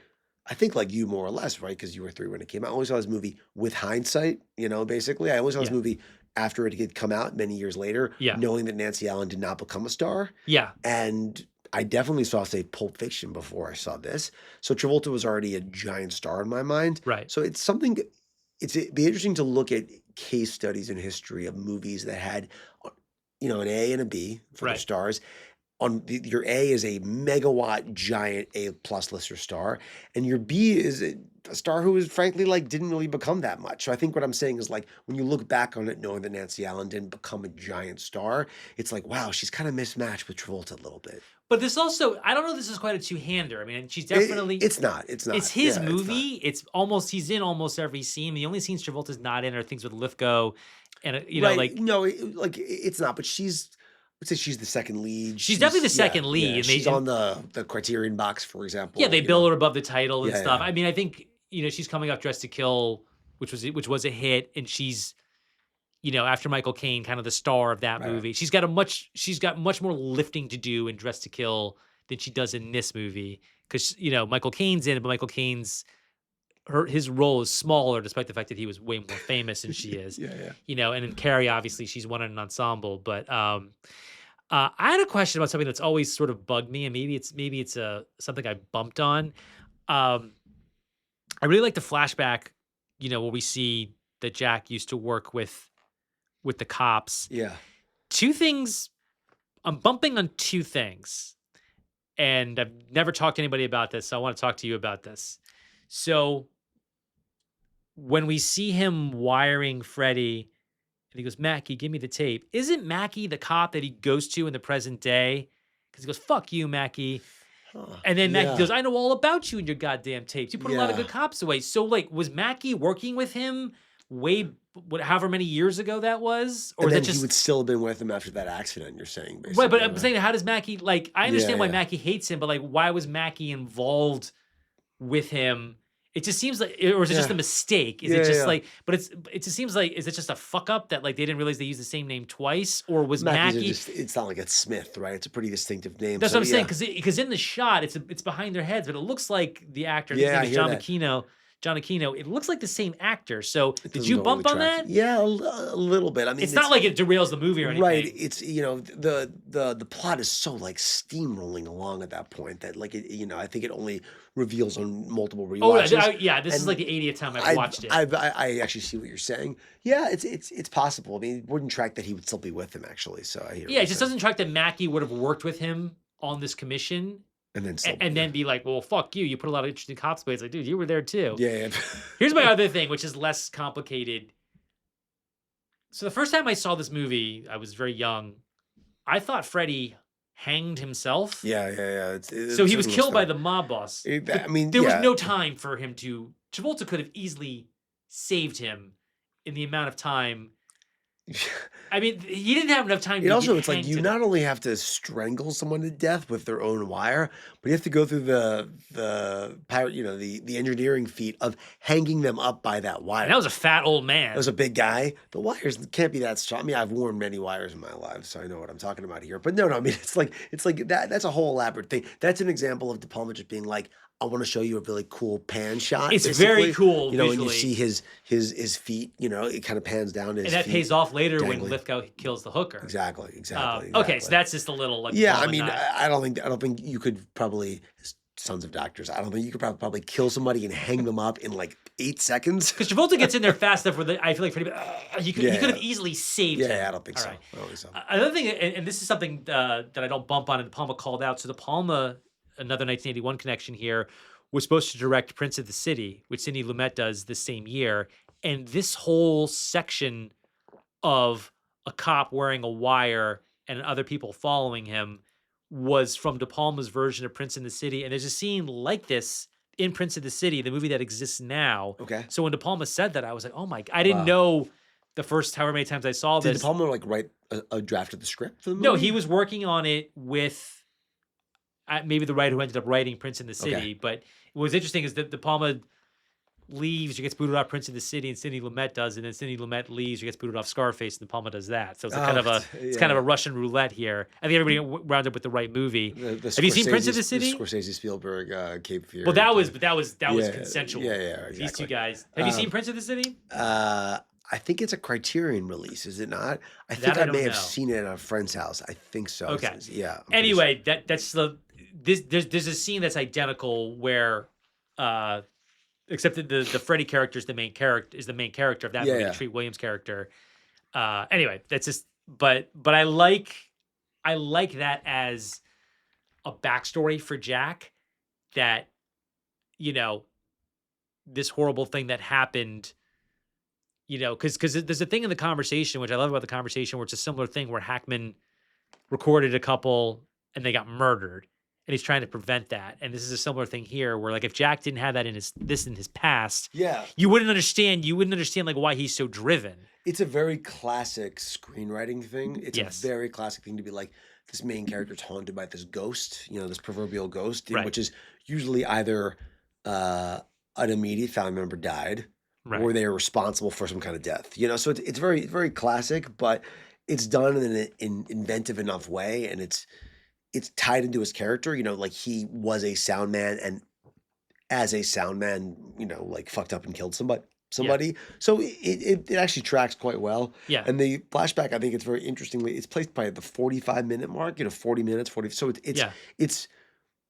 I think like you more or less, right? Because you were 3 when it came out. I only saw this movie with hindsight. Basically, I only saw this yeah, movie after it had come out many years later, yeah, knowing that Nancy Allen did not become a star, yeah. and I definitely saw, say, Pulp Fiction before I saw this. So Travolta was already a giant star in my mind. Right. So it's something. It'd be interesting to look at case studies in history of movies that had, an A and a B for their Right. stars. Your A is a megawatt giant A plus lister star, and your B is a star who is frankly like didn't really become that much. So I think what I'm saying is like when you look back on it, knowing that Nancy Allen didn't become a giant star, it's like wow, she's kind of mismatched with Travolta a little bit. But this also, I don't know if this is quite a two-hander. I mean, she's It, definitely it's not. It's not. it's his Yeah, it's not. movie. He's in almost every scene. The only scenes Travolta's not in are things with Lithgow and, Right. like No, it's not. But let's say she's the second lead. she's definitely the second Yeah. lead, and She's on the Criterion box, for example. yeah, they bill her above the title and Yeah, stuff. yeah. I mean, I think, she's coming off Dressed to Kill, which was a hit, and she's, after Michael Caine, kind of the star of that Right. movie. She's got much more lifting to do in Dressed to Kill than she does in this movie because Michael Caine's in it, but Michael Caine's his role is smaller despite the fact that he was way more famous than she is. Yeah, And in Carrie, obviously, she's one in an ensemble. But I had a question about something that's always sort of bugged me, and maybe it's something I bumped on. I really like the flashback, where we see that Jack used to work with the cops. yeah. 2 things. I'm bumping on 2 things, and I've never talked to anybody about this, so I want to talk to you about this. So when we see him wiring Freddie, and he goes, "Mackie, give me the tape." Isn't Mackie the cop that he goes to in the present day? Because he goes, "Fuck you, Mackie." Huh. And then Mackie Yeah. goes, "I know all about you and your goddamn tapes. You put a lot of Yeah. good cops away." So, like, was Mackie working with him however many years ago that was? Or And is then that he just would still have been with him after that accident. You're saying basically, right? But I'm saying, how does Mackie, like, I understand why Yeah. Mackie hates him, but like, why was Mackie involved with him? It just seems like, or is it just a Yeah. mistake? Is Yeah, it just yeah. like, but it just seems like, is it just a fuck up that like they didn't realize they used the same name twice? Or was Mackey's Mackie? it's not like it's Smith, right? It's a pretty distinctive name. That's so, what I'm saying, yeah. because in the shot, it's behind their heads, but it looks like the actor. I think his Yeah, name I is hear John that. Aquino. John Aquino. It looks like the same actor. So It did doesn't you go bump really on track. that? Yeah, a little bit. I mean, It's not like it derails the movie or anything. right. It's the plot is so like steamrolling along at that point that like I think it only reveals on multiple Oh, rewatches. yeah. This is And like the 80th time I've watched it. I actually see what you're saying. Yeah, it's possible. I mean, it wouldn't track that he would still be with him actually. So I hear. what Yeah, you're it just saying. doesn't track that Mackie would have worked with him on this commission And then still, and then be like, "Well, fuck you. You put a lot of interesting cops away." It's like, dude, you were there too. yeah. Here's my other thing, which is less complicated. So the first time I saw this movie, I was very young. I thought Freddie hanged himself. Yeah. So he was killed by the mob boss. I mean, There was yeah. no time for him to. Travolta could have easily saved him in the amount of time. I mean, he didn't have enough time. It to also, get it's like hanged you to- not only have to strangle someone to death with their own wire, but you have to go through the pirate, the engineering feat of hanging them up by that wire. And that was a fat old man. That was a big guy. The wires can't be that strong. I mean, I've worn many wires in my life, so I know what I'm talking about here. But no. I mean, it's like that. That's a whole elaborate thing. That's an example of De Palma just being like, I want to show you a really cool pan shot, It's very basically. cool And you see visually, his feet. It kind of pans down to and his that feet pays off later when dangling. Lithgow kills the hooker. Exactly, exactly, Okay, so exactly. that's just a little like De Yeah, I Palma mean, not I don't think you could probably, as sons of doctors, I don't think you could probably kill somebody and hang them up in like 8 seconds. because Travolta gets in there fast enough where I feel like he could have Yeah, easily saved yeah, him. I don't think All so. right. I don't think so. Another thing, and this is something that I don't bump on, and De Palma called out. So De Palma, another 1981 connection here, was supposed to direct Prince of the City, which Sidney Lumet does the same year. And this whole section of a cop wearing a wire and other people following him was from De Palma's version of Prince in the City. And there's a scene like this in Prince of the City, the movie that exists now. Okay. So when De Palma said that, I was like, oh my, I didn't Wow. know the first however many times I saw Did De this. Palma like write a draft of the script for the movie? No, he was working on it with maybe the writer who ended up writing Prince in the City. Okay. But what was interesting is that De Palma leaves or gets booted off Prince of the City, and Sidney Lumet does, and then Sidney Lumet leaves or gets booted off Scarface, and De Palma does that. So it's kind of a kind of a Russian roulette here. I think everybody wound up with the right movie. The Have you seen Prince of the City? The Scorsese Spielberg Cape Fear. Well, that was consensual. Yeah, exactly. These two guys. Have you seen Prince of the City? I think it's a Criterion release, is it not? I think That I I may don't have know. seen it at a friend's house. I think so. Okay. Yeah. I'm pretty Anyway, that's there's a scene that's identical where except that the Freddy character is the main character of that movie, the Treat Williams character. Anyway, that's just but I like that as a backstory for Jack, that this horrible thing that happened, because there's a thing in the conversation which I love about the conversation where it's a similar thing where Hackman recorded a couple and they got murdered. And he's trying to prevent that. And this is a similar thing here where like if Jack didn't have that in his past, Yeah. you wouldn't understand like why he's so driven. It's a very classic screenwriting thing. It's Yes. a very classic thing to be like, this main character's haunted by this ghost, this proverbial ghost, Right. which is usually either an immediate family member died, Right. or they are responsible for some kind of death. So it's very, very classic, but it's done in an inventive enough way, and it's tied into his character. Like he was a sound man, and as a sound man, like fucked up and killed somebody. So it actually tracks quite well. Yeah. And the flashback, I think it's very interestingly, it's placed by the 45-minute mark, 40 minutes, 40. So it's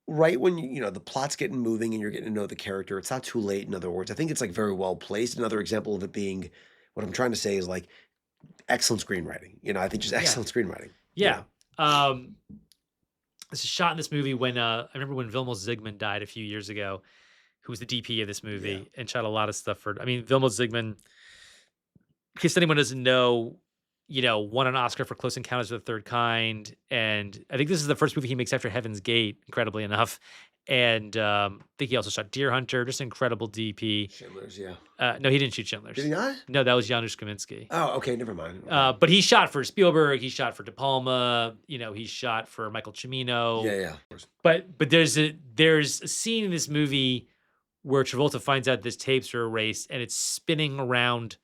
right when the plot's getting moving and you're getting to know the character. It's not too late, in other words. I think it's like very well placed. Another example of it being, what I'm trying to say is like excellent screenwriting. I think just excellent screenwriting. Yeah. This is shot in this movie when I remember when Vilmos Zsigmond died a few years ago, who was the DP of this movie and shot a lot of stuff for. I mean, Vilmos Zsigmond, in case anyone doesn't know, won an Oscar for Close Encounters of the Third Kind, and I think this is the first movie he makes after Heaven's Gate, incredibly enough. And I think he also shot Deer Hunter, just an incredible DP. Schindler's, yeah. No, he didn't shoot Schindler's. Did he not? No, that was Janusz Kaminski. Oh, okay, never mind. Okay. But he shot for Spielberg. He shot for De Palma. He shot for Michael Cimino. Yeah, of course. But there's a scene in this movie where Travolta finds out this tapes are erased and it's spinning around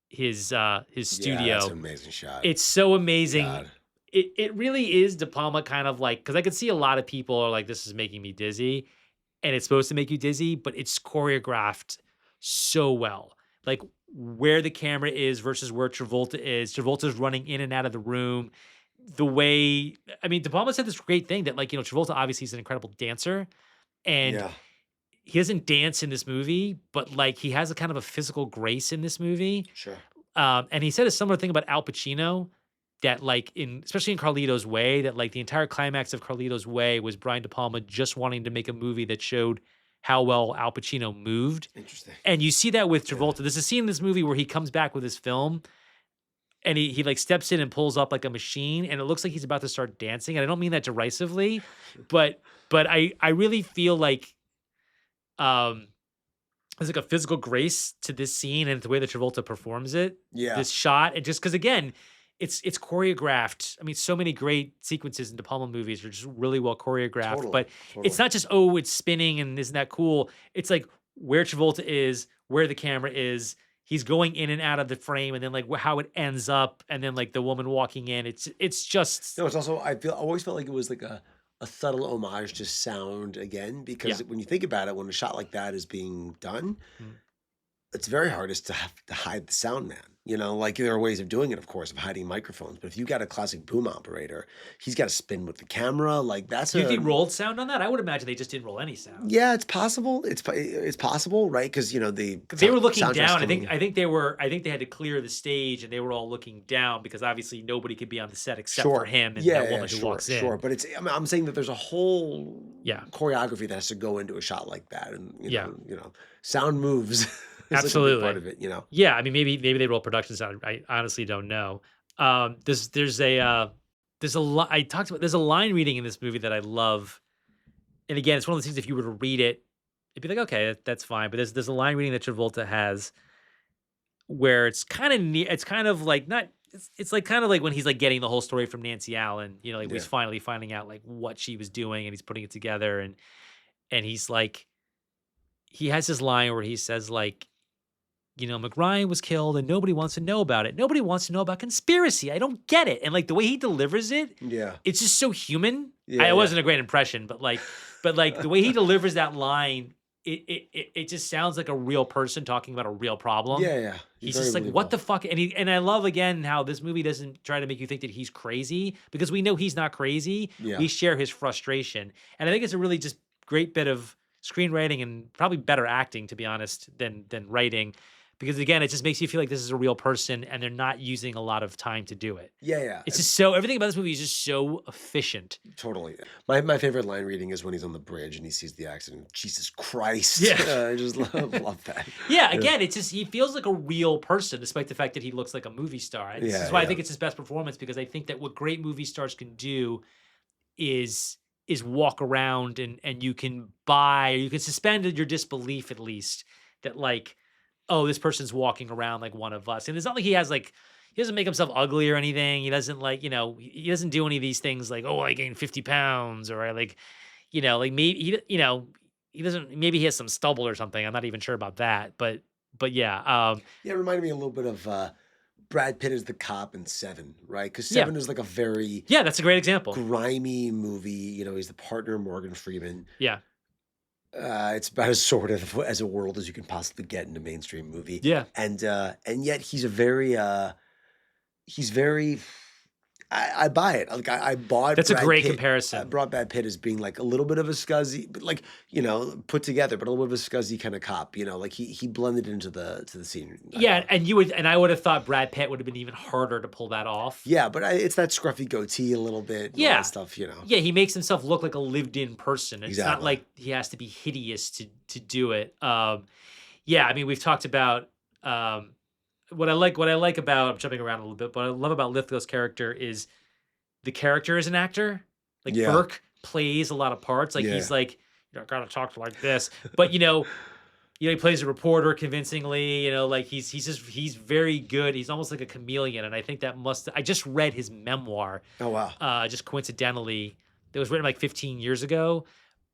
his studio. Yeah, that's an amazing shot. It's so amazing. God. It really is De Palma kind of like, because I could see a lot of people are like, this is making me dizzy, and it's supposed to make you dizzy, but it's choreographed so well. Like where the camera is versus where Travolta is. Travolta's running in and out of the room. The way, I mean, De Palma said this great thing that like, Travolta obviously is an incredible dancer, and he doesn't dance in this movie, but like he has a kind of a physical grace in this movie. Sure. And he said a similar thing about Al Pacino, that like especially in Carlito's Way, that like the entire climax of Carlito's Way was Brian De Palma just wanting to make a movie that showed how well Al Pacino moved. Interesting. And you see that with Travolta. There's a scene in this movie where he comes back with his film and he like steps in and pulls up like a machine, and it looks like he's about to start dancing. And I don't mean that derisively, but I really feel like there's like a physical grace to this scene and the way that Travolta performs it. Yeah. This shot, and just because again, it's choreographed. I mean, so many great sequences in De Palma movies are just really well choreographed. Totally, but it's not just, oh, it's spinning and isn't that cool? It's like where Travolta is, where the camera is. He's going in and out of the frame, and then like how it ends up, and then like the woman walking in. It's just No, it's also, I always felt like it was like a a subtle homage to sound again, Yeah. because when you think about it, when a shot like that is being done, Mm. it's very hard is to have to hide the sound man. Like there are ways of doing it, of course, of hiding microphones. But if you got a classic boom operator, he's got to spin with the camera. Like that's Do you a think rolled sound on that? I would imagine they just didn't roll any sound. yeah, it's possible. It's possible, right? Because the 'Cause they were looking soundtrack's down. coming. I think they had to clear the stage and they were all looking down because obviously nobody could be on the set except for Sure. him and Yeah, that yeah, woman who sure, walks sure. in. But I'm saying that there's a whole Yeah. choreography that has to go into a shot like that, and Yeah. sound moves is like a big part Absolutely. of it. Yeah, I mean, maybe they roll production sound. I honestly don't know. There's a lot I talked about. There's a line reading in this movie that I love, and again, it's one of those things. If you were to read it, it'd be like, okay, that's fine. But there's a line reading that Travolta has where it's kind of near. It's kind of like not. It's like kind of like when he's like getting the whole story from Nancy Allen. Like Yeah, he's finally finding out like what she was doing, and he's putting it together, and he's like, he has this line where he says like, McRyan was killed and nobody wants to know about it. Nobody wants to know about conspiracy. I don't get it. And like the way he delivers it, yeah, it's just so human. yeah, It yeah, wasn't a great impression, but like the way he delivers that line, it just sounds like a real person talking about a real problem. yeah, yeah. He's Very just like, what believable. the fuck? And I love again how this movie doesn't try to make you think that he's crazy because we know he's not crazy. Yeah, We share his frustration. And I think it's a really just great bit of screenwriting and probably better acting, to be honest, than writing. Because again, it just makes you feel like this is a real person and they're not using a lot of time to do it. yeah, yeah. It's just so everything about this movie is just so efficient. Totally. My favorite line reading is when he's on the bridge and he sees the accident. Jesus Christ! Yeah. I just love that. Yeah, Yeah, again, it's just he feels like a real person, despite the fact that he looks like a movie star. This yeah, is why I yeah. think it's his best performance because I think that what great movie stars can do is walk around and you can buy or you can suspend your disbelief at least that like, oh, this person's walking around like one of us. And it's not like he doesn't make himself ugly or anything. He doesn't like, he doesn't do any of these things like, oh, I gained 50 pounds or I like, like maybe he doesn't maybe he has some stubble or something. I'm not even sure about that. But yeah, Yeah, it reminded me a little bit of Brad Pitt as the cop in Seven, right? Because yeah. Seven is like a very Yeah, that's a great example. grimy movie. He's the partner of Morgan Freeman. Yeah. It's about as sort of as a world as you can possibly get in a mainstream movie, Yeah. and yet he's very. I buy it. Like I bought. That's a Brad great Pitt, I comparison. brought Brad Pitt as being like a little bit of a scuzzy, but like put together, but a little bit of a scuzzy kind of cop. Like he blended into the scene. I Yeah, thought. and I would have thought Brad Pitt would have been even harder to pull that off. Yeah, but it's that scruffy goatee a little bit, and all Yeah. that stuff. Yeah, he makes himself look like a lived-in person. It's not Exactly. like he has to be hideous to do it. Yeah, I mean, we've talked about what I like about I'm jumping around a little bit, but what I love about Lithgow's character is the character is an actor. Like Yeah, Burke plays a lot of parts. Like yeah, he's like, gotta talk like this. But he plays a reporter convincingly, like he's very good. He's almost like a chameleon. And I think I just read his memoir, oh wow, just coincidentally. It was written like 15 years ago.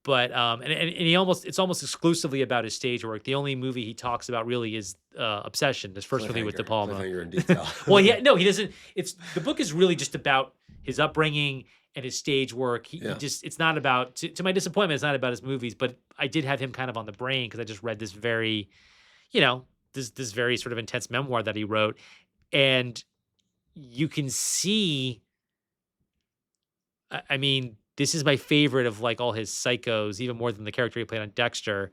But and it's almost exclusively about his stage work. The only movie he talks about really is Obsession, his first movie with De Palma. cliffhanger in detail. Well, he doesn't. The book is really just about his upbringing and his stage work. He Yeah. just it's not about to my disappointment. It's not about his movies, but I did have him kind of on the brain because I just read this very, this very sort of intense memoir that he wrote, and you can see. I mean, this is my favorite of like all his psychos, even more than the character he played on Dexter,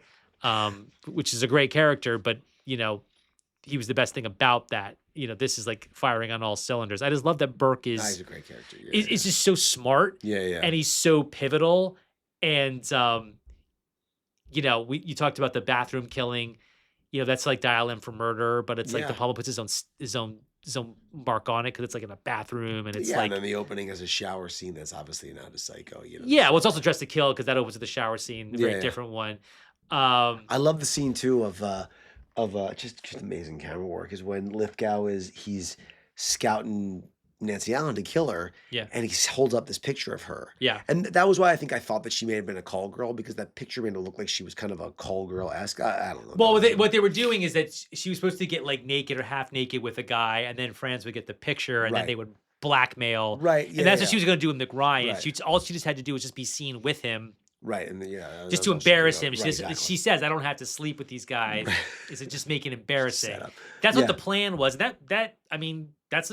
which is a great character, but he was the best thing about that. This is like firing on all cylinders. I just love that Burke He's is a great character. Yeah, is just so smart yeah, yeah. and he's so pivotal. And you talked about the bathroom killing. That's like Dial M for Murder, but it's like De Yeah. Palma puts his own mark on it because it's like in a bathroom and it's Yeah, like and then the opening is a shower scene that's obviously not a psycho. yeah. Well, it's also Dressed to Kill because that opens with the shower scene, a very Yeah, yeah. different one. I love the scene too of just amazing camera work is when he's scouting Nancy Allen to kill her, Yeah. and he holds up this picture of her. Yeah. And that was why I thought that she may have been a call girl, because that picture made it look like she was kind of a call girl-esque. I don't know. Well, what they were doing is that she was supposed to get like naked or half naked with a guy, and then Franz would get the picture, and then Right. they would blackmail. Right, And yeah, that's what she yeah. was going to do with McRyan. Right. All she just had to do was just be seen with him, Right, and yeah, that just was to all she did. embarrass him. Right, exactly. She says, "I don't have to sleep with these guys." Is it just make it Set embarrassing? up. That's what the Yeah. plan was. I mean, that's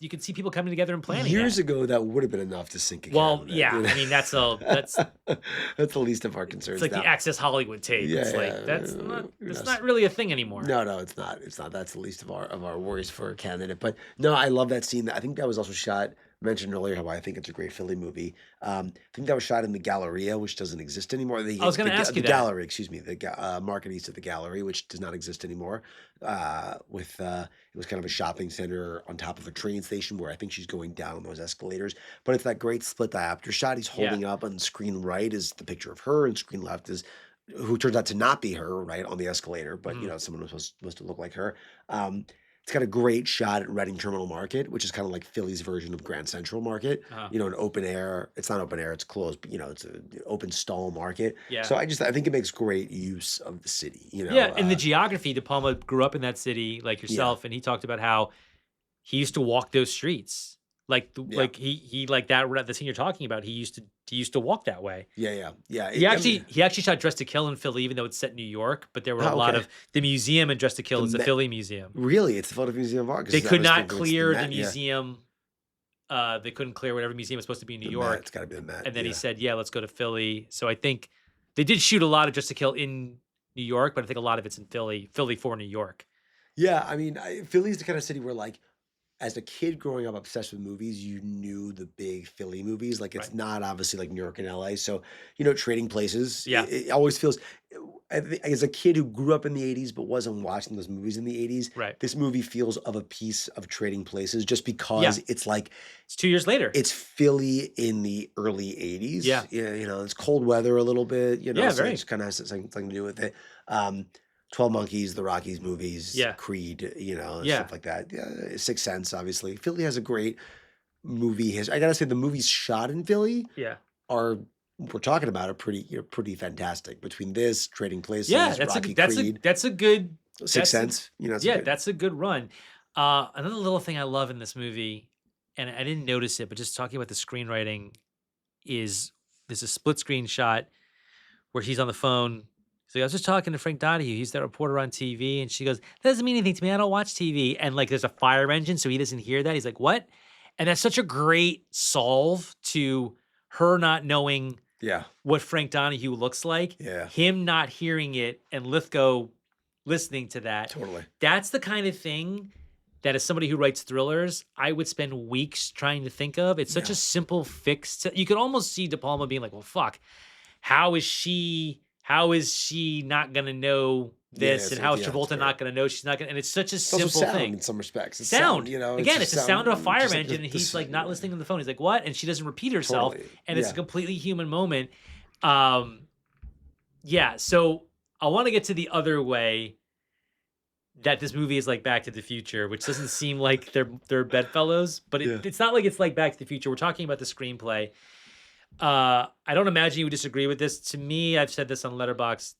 you can see people coming together and planning Years that. ago, that would have been enough to sink a Well, candidate, yeah. you I mean, that's know? That's the least of our it's concerns like the now. Access Hollywood tape. Yeah, It's like yeah. that's not really a thing anymore. No, no, it's not. It's not. That's the least of our worries for a candidate. But no, I love that scene. I think that was also shot. Mentioned earlier how I think it's a great Philly movie. I think that was shot in the Galleria, which doesn't exist anymore. I was going to ask The you that. gallery, excuse me, Market East of the Gallery, which does not exist anymore. It was kind of a shopping center on top of a train station where I think she's going down those escalators. But it's that great split diopter shot. He's Yeah. holding up, on screen right is the picture of her, and screen left is who turns out to not be her, right, on the escalator, but someone was supposed to look like her. It's got a great shot at Reading Terminal Market, which is kind of like Philly's version of Grand Central Market. Uh-huh. An open air. It's not open air; it's closed. But it's an open stall market. Yeah. So I think it makes great use of the city. Yeah, and the geography. De Palma grew up in that city like yourself, and he talked about how he used to walk those streets. Like he like that the scene you're talking about. He used to walk that way. Yeah. He actually shot Dressed to Kill in Philly, even though it's set in New York. But there were a lot of the museum in Dressed to Kill is a Philly museum. Really, it's the Philadelphia Museum of Art. They could not clear the museum. They couldn't clear whatever museum was supposed to be in New York. It's got to be the Met. And then he said, "Yeah, let's go to Philly." So I think they did shoot a lot of Dressed to Kill in New York, but I think a lot of it's in Philly for New York. Yeah, I mean, Philly's the kind of city where, like, as a kid growing up obsessed with movies, you knew the big Philly movies. Like, it's not obviously like New York and LA. So, Trading Places. Yeah. It always feels, as a kid who grew up in the 80s but wasn't watching those movies in the 80s, Right. this movie feels of a piece of Trading Places just because it's like, It's 2 years later. it's Philly in the early 80s. Yeah. It's cold weather a little bit, Yeah, so very. it just kind of has something to do with it. 12 Monkeys, the Rockies movies, Yeah. Creed, and Yeah. stuff like that. Yeah, Sixth Sense, obviously. Philly has a great movie history. I gotta say, the movies shot in Philly Yeah. we're talking about are pretty fantastic. Between this, Trading Places, Yeah, Rocky, that's Creed, a good Sixth Sense. that's a good run. Another little thing I love in this movie, and I didn't notice it, but just talking about the screenwriting, is there's a split screen shot where he's on the phone. So I was just talking to Frank Donahue. He's that reporter on TV, and she goes, "That doesn't mean anything to me. I don't watch TV." And like, there's a fire engine, so he doesn't hear that. He's like, "What?" And that's such a great solve to her not knowing Yeah. what Frank Donahue looks like. Yeah. Him not hearing it, and Lithgow listening to that. Totally. That's the kind of thing that, as somebody who writes thrillers, I would spend weeks trying to think of. It's such a simple fix. You could almost see De Palma being like, "Well, fuck, how is she not gonna know this, and how is Travolta not gonna know she's not gonna?" And it's such a It's also simple sound thing. in some respects. It's Sound, again, just it's the sound of a fire just like engine, and he's like not yeah. listening on the phone. He's like, "What?" And she doesn't repeat herself, Totally. and it's a Yeah. completely human moment. Yeah. So I want to get to the other way that this movie is like Back to the Future, which doesn't seem like they're bedfellows, but it's not like it's like Back to the Future. We're talking about the screenplay. I don't imagine you would disagree with this. To me, I've said this on Letterboxd.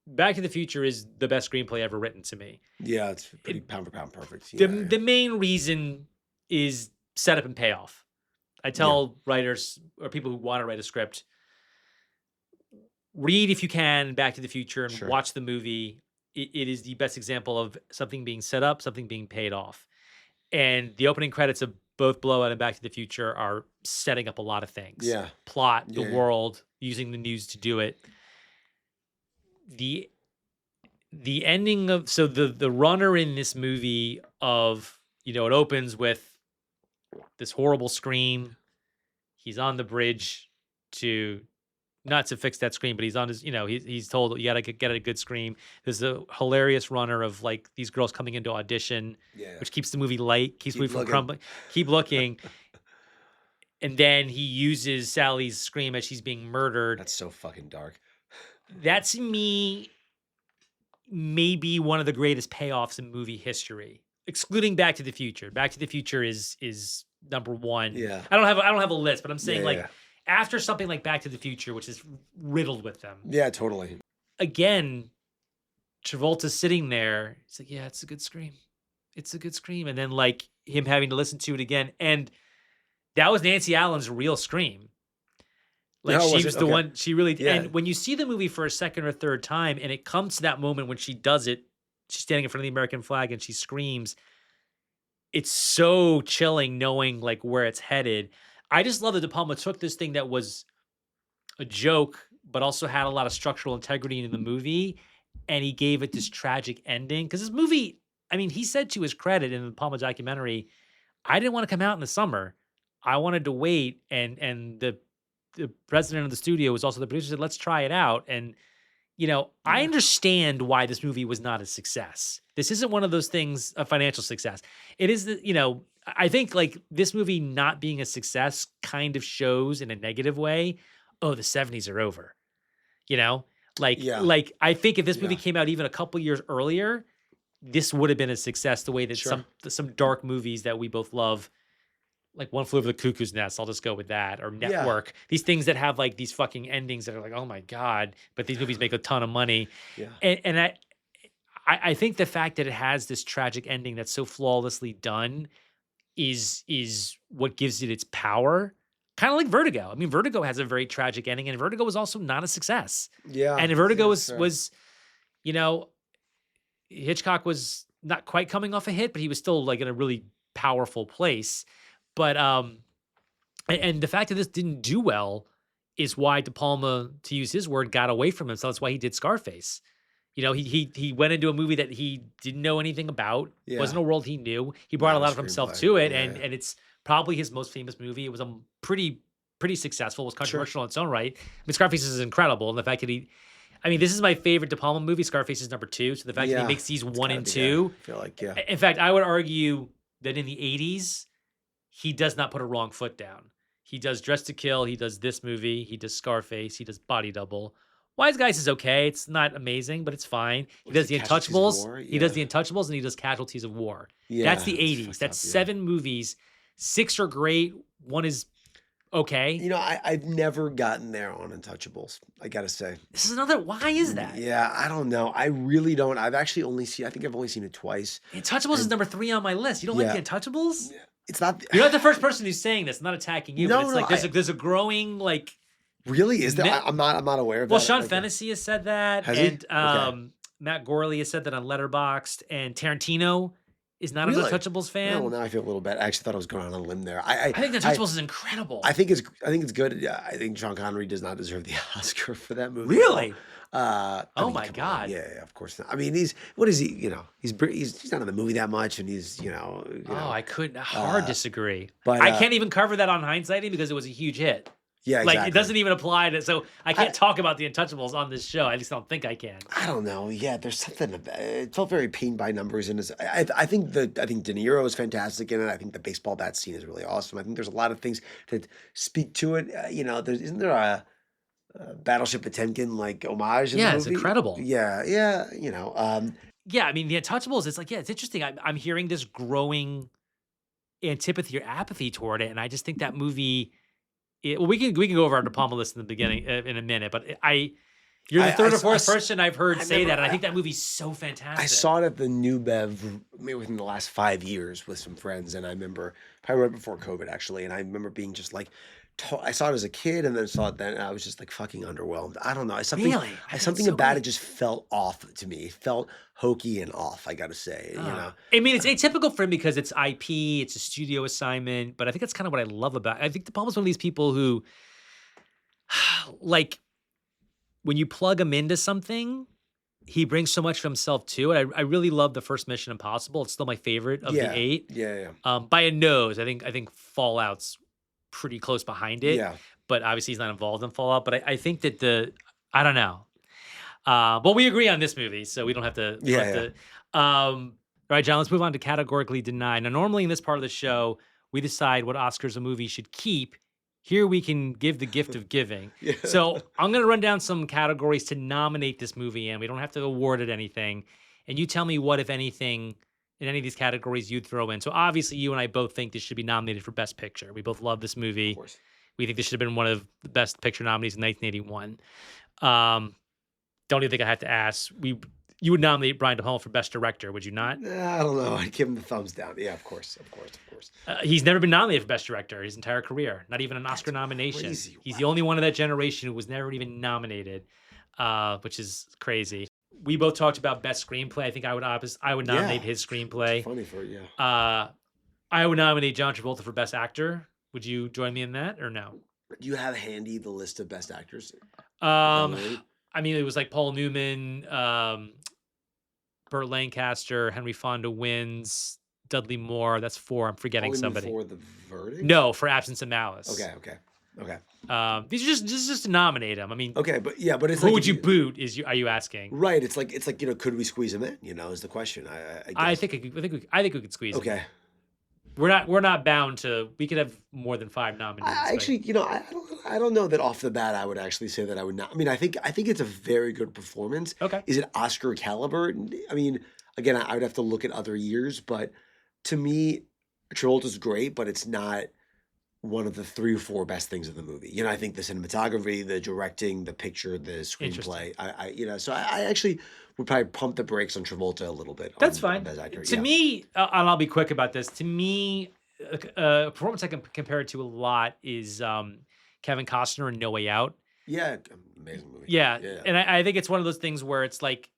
Back to the Future is the best screenplay ever written to me. Yeah, it's pretty pound for pound perfect. The main reason is setup and payoff. I tell writers or people who want to write a script, read if you can Back to the Future and watch the movie. It is the best example of something being set up, something being paid off. And the opening credits of both Blowout and Back to the Future are setting up a lot of things. Yeah. Plot, the world, using the news to do it. The ending of the runner in this movie of, it opens with this horrible scream. He's on the bridge not to fix that scream, but he's on his, he's told, you gotta get a good scream. There's a hilarious runner of like these girls coming into audition, which keeps the movie light, keeps the movie from crumbling. Keep looking. And then he uses Sally's scream as she's being murdered. That's so fucking dark. That's, to me, maybe one of the greatest payoffs in movie history, excluding Back to the Future. Back to the Future is number one. Yeah. I don't have a list, but I'm saying after something like Back to the Future, which is riddled with them. Yeah, totally. Again, Travolta's sitting there. He's like, "Yeah, it's a good scream. It's a good scream." And then like him having to listen to it again. And that was Nancy Allen's real scream. Like No, she was was it? the Okay. one she really Yeah. and when you see the movie for a second or third time and it comes to that moment when she does it, she's standing in front of the American flag and she screams. It's so chilling knowing like where it's headed. I just love that De Palma took this thing that was a joke, but also had a lot of structural integrity in the movie, and he gave it this tragic ending. Because this movie, I mean, he said to his credit in the Palma documentary, "I didn't want to come out in the summer. I wanted to wait." And the president of the studio was also the producer. Said, "Let's try it out." And I Yeah. understand why this movie was not a success. This isn't one of those things, a financial success. It is I think like this movie not being a success kind of shows in a negative way, oh, the 70s are over. You know? Like Yeah. like I think if this movie Yeah. came out even a couple years earlier, this would have been a success the way that Sure. some dark movies that we both love, like One Flew Over the Cuckoo's Nest, I'll just go with that, or Yeah. Network. These things that have like these fucking endings that are like, oh my God, but these movies make a ton of money. Yeah. And I think the fact that it has this tragic ending that's so flawlessly done is what gives it its power. Kind of like Vertigo. I mean, Vertigo has a very tragic ending, and Vertigo was also not a success. Yeah. And Vertigo Yeah, was fair. was, you know, Hitchcock was not quite coming off a hit, but he was still like in a really powerful place. But and the fact that this didn't do well is why De Palma, to use his word, got away from him. So that's why he did Scarface. He went into a movie that he didn't know anything about. Yeah. Wasn't a world he knew. He brought Not a a lot of himself screenplay. to it, Yeah, and yeah. and it's probably his most famous movie. It was a pretty successful. It was Sure. controversial in its own right. I mean, Scarface is incredible, and the fact that this is my favorite De Palma movie. Scarface is number 2. So the fact that he Yeah. makes these It's 1 gotta and be there. 2. I feel like, yeah. In fact, I would argue that in the 80s, he does not put a wrong foot down. He does Dress to Kill. He does this movie. He does Scarface. He does Body Double. Wise Guys is okay. It's not amazing, but it's fine. He Was does it The Casualties of Untouchables. War? He does The Yeah. Untouchables, and he does Casualties of War. Yeah. That's the It's 80s. fucked That's up, yeah. 7 movies. 6 are great. 1 is okay. I've never gotten there on Untouchables, I gotta say. This is another. Why is that? Yeah, I don't know. I really don't. I think I've only seen it twice. The Untouchables is And- number 3 on my list. You don't Yeah. like The Untouchables? It's not. You're not the first person who's saying this. I'm not attacking you, No, but it's no, like there's a growing like. Really? Is there? Ne- I'm not aware of Well, that. Sean Like, Fennessy has said that, Has he? and Okay. Matt Gorley has said that on Letterboxd, and Tarantino is not an Really? Untouchables fan. Oh, well, now I feel a little bad. I actually thought I was going on a limb there. I think The Untouchables is incredible. I think it's good. Yeah, I think Sean Connery does not deserve the Oscar for that movie. Really? I Oh mean, my come on. God. Yeah, of course not. I mean, what is he? He's not in the movie that much, and he's Oh, I couldn't hard disagree. but, I can't even cover that on hindsighting because it was a huge hit. yeah, Like exactly. it doesn't even apply to. So I can't talk about The Untouchables on this show. At least I don't think I can. I don't know. Yeah, there's something about it. Felt very pained by numbers, and I think De Niro is fantastic in it. I think the baseball bat scene is really awesome. I think there's a lot of things that speak to it. Isn't there a Battleship Potemkin like homage in the Yeah, movie? it's incredible. Yeah. Yeah, I mean, The Untouchables. It's like, yeah, it's interesting. I'm hearing this growing antipathy or apathy toward it, and I just think that movie. Well, we can go over our De Palma list in the beginning in a minute, but you're the third or fourth person I've heard say that, and I think that movie's so fantastic. I saw it at the New Bev maybe within the last 5 years with some friends, and I remember probably right before COVID actually, and I remember being just like, I saw it as a kid, and then saw it then, and I was just like fucking underwhelmed. I don't know, something Really? I think something it's so about great. it just felt off to me. It felt hokey and off. I got to say, I mean, it's atypical for him because it's IP, it's a studio assignment, but I think that's kind of what I love about it. I think De Palma's one of these people who, like, when you plug him into something, he brings so much of himself to it. I really love the first Mission Impossible. It's still my favorite of Yeah, the 8. yeah. By a nose. I think Fallout's pretty close behind it. Yeah. But obviously he's not involved in Fallout. But I think that I don't know. But we agree on this movie, so we don't have to. All right, John, let's move on to categorically denied. Now, normally in this part of the show, we decide what Oscars a movie should keep. Here we can give the gift of giving. Yeah. So I'm going to run down some categories to nominate this movie in. We don't have to award it anything. And you tell me what, if anything, in any of these categories you'd throw in. So obviously you and I both think this should be nominated for Best Picture. We both love this movie. Of course. We think this should have been one of the Best Picture nominees in 1981. Don't even think I have to ask. You would nominate Brian De Palma for Best Director, would you not? I don't know. I'd give him the thumbs down. Yeah, of course, of course, of course. He's never been nominated for Best Director his entire career, not even an Oscar That's nomination. crazy. He's the Wow. only one of that generation who was never even nominated, which is crazy. We both talked about Best Screenplay. I think I would nominate Yeah. his It's screenplay. funny for yeah. I would nominate John Travolta for Best Actor. Would you join me in that or no? Do you have handy the list of best actors? Um, Nominated? I mean, it was like Paul Newman, Burt Lancaster, Henry Fonda wins, Dudley Moore. That's 4. I'm forgetting Only somebody. for the verdict? No, for Absence of Malice. Okay, okay, okay. These are just to nominate them. I mean, Okay, but yeah, but it's who like would if you boot? Are you asking? right? It's like could we squeeze him in? Is the question. I I guess. think I think we could squeeze. Okay. Them. We're not bound to. We could have more than 5 nominees. I actually, I don't know that off the bat I would actually say that I would not. I mean, I think it's a very good performance. Okay. Is it Oscar caliber? I mean, again, I would have to look at other years, but to me, Travolta's great, but it's not one of the 3 or 4 best things of the movie. I think the cinematography, the directing, the picture, the screenplay. So I actually would probably pump the brakes on Travolta a little bit. That's on fine. Best Actor. To Yeah. me, and I'll be quick about this. To me, a performance I can compare it to a lot is Kevin Costner in No Way Out. Yeah, amazing movie. Yeah, Yeah. and I think it's one of those things where it's like,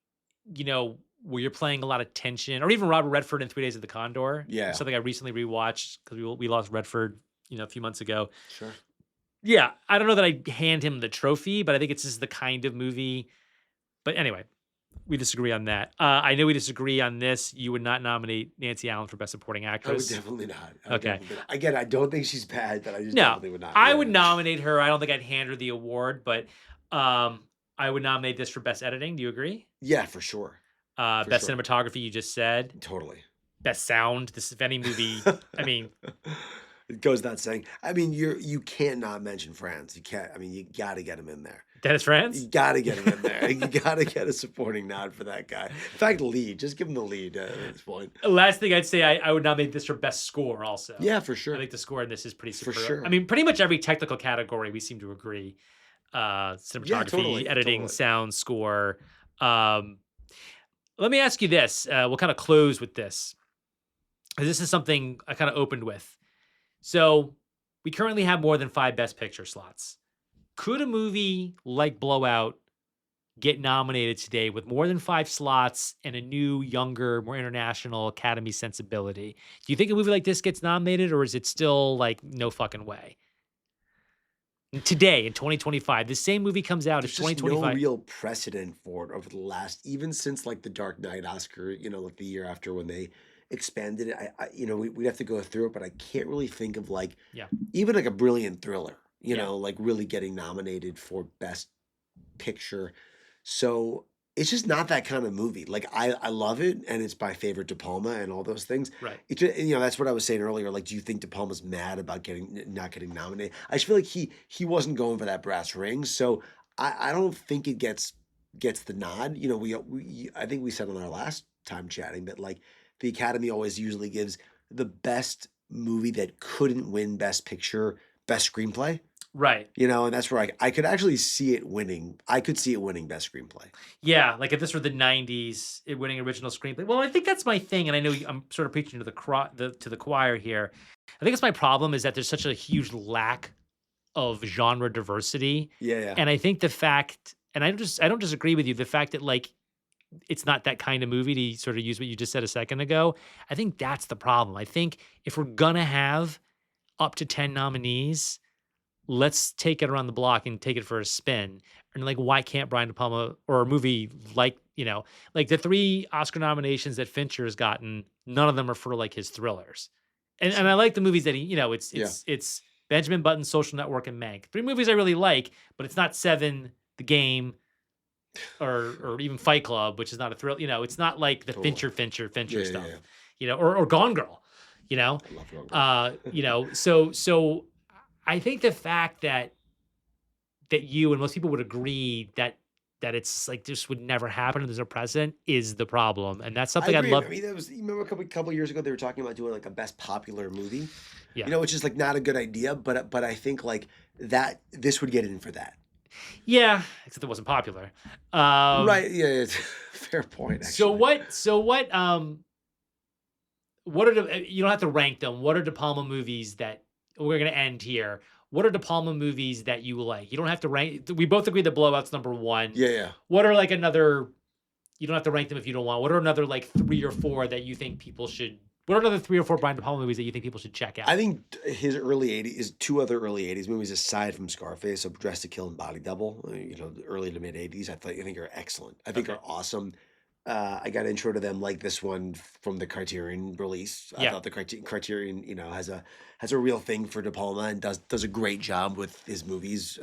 where you're playing a lot of tension, or even Robert Redford in 3 Days of the Condor. Yeah. Something I recently rewatched because we lost Redford, a few months ago. Sure. Yeah, I don't know that I hand him the trophy, but I think it's just the kind of movie. But anyway, we disagree on that. I know we disagree on this. You would not nominate Nancy Allen for Best Supporting I would Actress. definitely not. Okay. Again, I don't think she's bad, but I just No, definitely would not. I Yeah. would nominate her. I don't think I'd hand her the award, but I would nominate this for Best Editing. Do you agree? Yeah, for sure. Best sure. Cinematography, you just said. Totally. Best Sound. This if any movie. I mean, it goes without saying. I mean, you can't not mention Franz. You can't. I mean, you got to get him in there. Dennis Franz. You got to get him in there. You got to get a supporting nod for that guy. In fact, lead. Just give him the lead at this point. Last thing I'd say, I would nominate this for Best Score also. Yeah, for sure. I think the score in this is pretty For super. sure. I mean, pretty much every technical category we seem to agree. Cinematography, totally, editing, totally. sound, score. Let me ask you this. We'll kind of close with this. This is something I kind of opened with. So we currently have more than 5 Best Picture slots. Could a movie like Blowout get nominated today with more than 5 slots and a new, younger, more international Academy sensibility? Do you think a movie like this gets nominated, or is it still like no fucking way? Today in 2025, the same movie comes out in There's just 2025. no real precedent for it over the last, even since like the Dark Knight Oscar, like the year after when they expanded it. We'd have to go through it, but I can't really think of like Yeah. even like a brilliant thriller, Yeah. like really getting nominated for Best Picture. So it's just not that kind of movie. Like I love it, and it's my favorite De Palma and all those things. Right. It that's what I was saying earlier. Like, do you think De Palma's mad about not getting nominated? I just feel like he wasn't going for that brass ring. So I don't think it gets the nod. I think we said on our last time chatting that like the Academy always usually gives the best movie that couldn't win Best Picture, Best Screenplay. Right. And that's where I could actually see it winning. I could see it winning Best Screenplay. Yeah, like if this were the 90s, it winning original screenplay. Well, I think that's my thing, and I know I'm sort of preaching to the choir here. I think it's my problem is that there's such a huge lack of genre diversity. Yeah. And I think the fact, and I don't disagree with you, the fact that like it's not that kind of movie, to sort of use what you just said a second ago, I think that's the problem. I think if we're gonna have up to 10 nominees, let's take it around the block and take it for a spin. And like, why can't Brian De Palma or a movie like, like the 3 Oscar nominations that Fincher has gotten, none of them are for like his thrillers. And I like the movies that he, it's Benjamin Button's Social Network and Mank. 3 movies I really like, but it's not Seven, The Game, or even Fight Club, which is not a thrill. It's not like the Totally. Fincher Yeah, stuff. yeah. Or Gone Girl. I love Gone Girl. So I think the fact that you and most people would agree that it's like this would never happen and there's no precedent is the problem, and that's something I I'd agree. love. I mean, that was, you remember a couple years ago they were talking about doing like a Best Popular Movie. Yeah. Which is like not a good idea, but I think like that this would get in for that. Yeah, except it wasn't popular. Um, Right, yeah, it's fair point, so actually. what? So what are you don't have to rank them. What are De Palma movies that we're gonna end here? What are De Palma movies that you like? You don't have to rank. We both agree that Blowout's number one. Yeah, yeah. What are like another? You don't have to rank them if you don't want. What are another like three or four that you think people should? What are another three or four Brian De Palma movies that you think people should check I out? think his early '80s, his 2 other early '80s movies aside from Scarface, so Dressed to Kill and Body Double, the early to mid '80s, I think are excellent. I think Okay. are awesome. I got intro to them like this one from the Criterion release. I Yeah. thought the Criterion, has a real thing for De Palma and does a great job with his movies.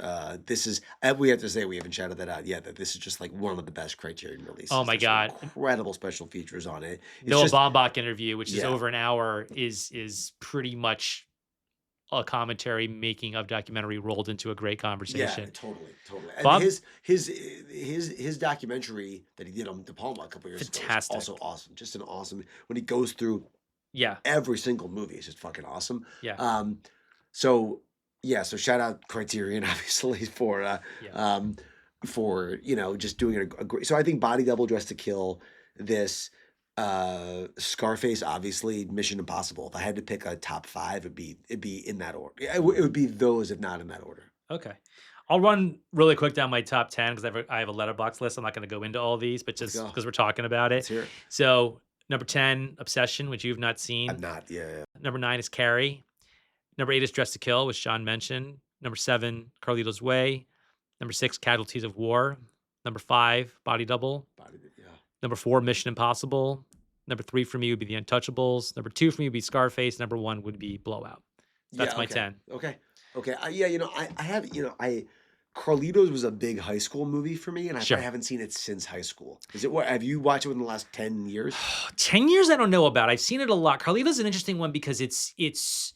This is we have to say we haven't shouted that out yet. That this is just like one of the best Criterion Oh releases. my There's some God. incredible special features on it. It's Noah just Baumbach interview, which is yeah. over an hour, is pretty much a commentary making of documentary rolled into a great Yeah, conversation. totally, totally. And Bob, his documentary that he did on De Palma a couple years ago is fantastic. also awesome. Just an awesome when he goes through Yeah, every single movie. It's just fucking awesome. yeah, Um, so yeah, so shout out Criterion obviously yeah. for just doing a great. So I think Body Double, Dress to Kill, this Scarface, obviously Mission Impossible. If I had to pick a top five, it'd be in that order. It would be those if not in that order. Okay. I'll run really quick down my top 10 because I have a letterbox list. I'm not going to go into all these, but Let's just go. because we're talking about Let's it. hear it. So, number 10, Obsession, which you've not I'm seen. not. Yeah, yeah. Number 9 is Carrie. Number 8 is Dress to Kill, which Sean mentioned. Number 7, Carlito's Way. Number 6, Casualties of War. Number 5, Body Double. Yeah. Number 4, Mission Impossible. Number 3 for me would be The Untouchables. Number 2 for me would be Scarface. Number 1 would be Blowout. That's Yeah. my Okay. 10. Okay. Okay. Yeah. I have. Carlitos was a big high school movie for me, and I Sure. haven't seen it since high school. Is it what? Have you watched it within the last 10 years? 10 years I don't know about. I've seen it a lot. Carlito's an interesting one because he's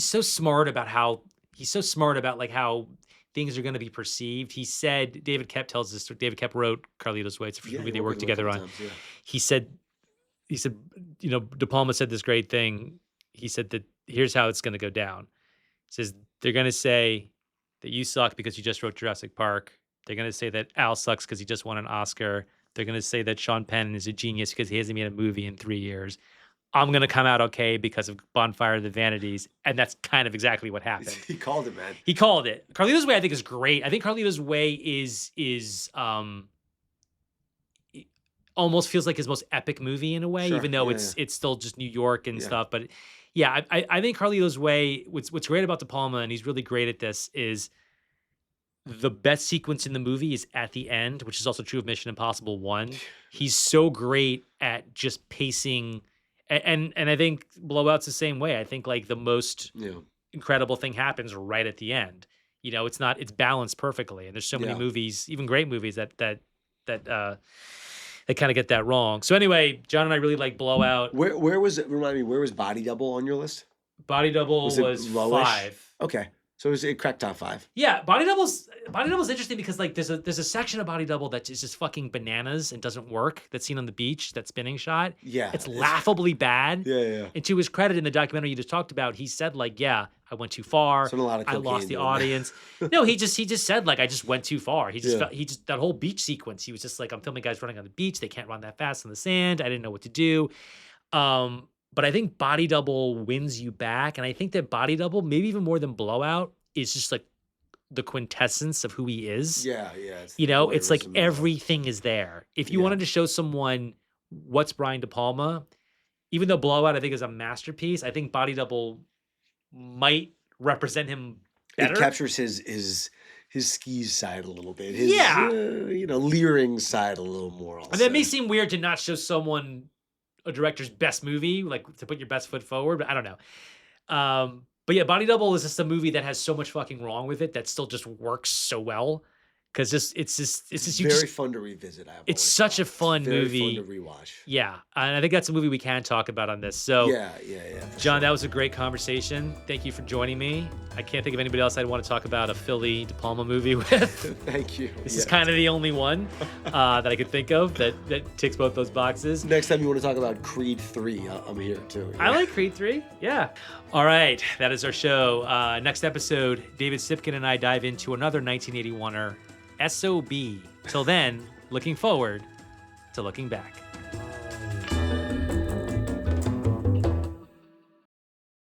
so smart about like how things are going to be perceived. He said David Kep tells this. David Kep wrote Carlito's Way. It's the first Yeah, movie you they worked with him a together couple on. times, yeah. He said De Palma said this great thing. He said that here's how it's going to go down. He says they're going to say that you suck because you just wrote Jurassic Park. They're going to say that Al sucks because he just won an Oscar. They're going to say that Sean Penn is a genius because he hasn't made a movie in 3 years. I'm going to come out okay because of Bonfire of the Vanities. And that's kind of exactly what happened. He called it, man. He called it. Carlito's Way, I think, is great. I think Carlito's Way is almost feels like his most epic movie in a way, Sure. even though Yeah, it's still just New York and yeah. stuff. But yeah, I think Carlito's Way. What's great about De Palma, and he's really great at this, is the best sequence in the movie is at the end, which is also true of Mission Impossible 1. He's so great at just pacing, and I think Blowout's the same way. I think like the most Yeah. incredible thing happens right at the end. It's balanced perfectly, and there's so many Yeah. movies, even great movies that kind of get that wrong. So anyway, John and I really like Blowout. Where was it? Remind me, where was Body Double on your list? Body Double Was it was lowish? 5. Okay. So it cracked top 5. Yeah, Body Double's interesting because like there's a section of Body Double that is just fucking bananas and doesn't work. That's seen on the beach, that spinning shot. Yeah. It's laughably bad. Yeah, yeah. And to his credit, in the documentary you just talked about, he said like, yeah, I went too far. Spent a lot of I lost cocaine the doing that. audience. No, he just said like I just went too far. He just Yeah. felt, that whole beach sequence. He was just like, I'm filming guys running on the beach. They can't run that fast in the sand. I didn't know what to do. But I think Body Double wins you back, and I think that Body Double, maybe even more than Blowout, is just like the quintessence of who he is. Yeah, yeah. It's like voyeurism, everything is there. If you Yeah. wanted to show someone what's Brian De Palma, even though Blowout I think is a masterpiece, I think Body Double might represent him better. It captures his skis side a little bit. His Yeah. leering side a little more. And that may seem weird to not show someone a director's best movie, like to put your best foot forward, but I don't know. But yeah, Body Double is just a movie that has so much fucking wrong with it that still just works so well. because it's you Very just fun to revisit, I've it's always such a thought. It's fun very fun to movie. rewatch. Yeah, and I think that's a movie we can talk about on this. So, Yeah, for John, that sure. was a great conversation. Thank you for joining me. I can't think of anybody else I'd want to talk about a Philly De Palma movie with. Thank you. This is Yeah. kind of the only one that I could think of that ticks both those boxes. Next time you want to talk about Creed 3, I'm here too. I like Creed 3. Yeah. All right. That is our show. Next episode, David Sipkin and I dive into another 1981er, SOB. Till then, looking forward to looking back.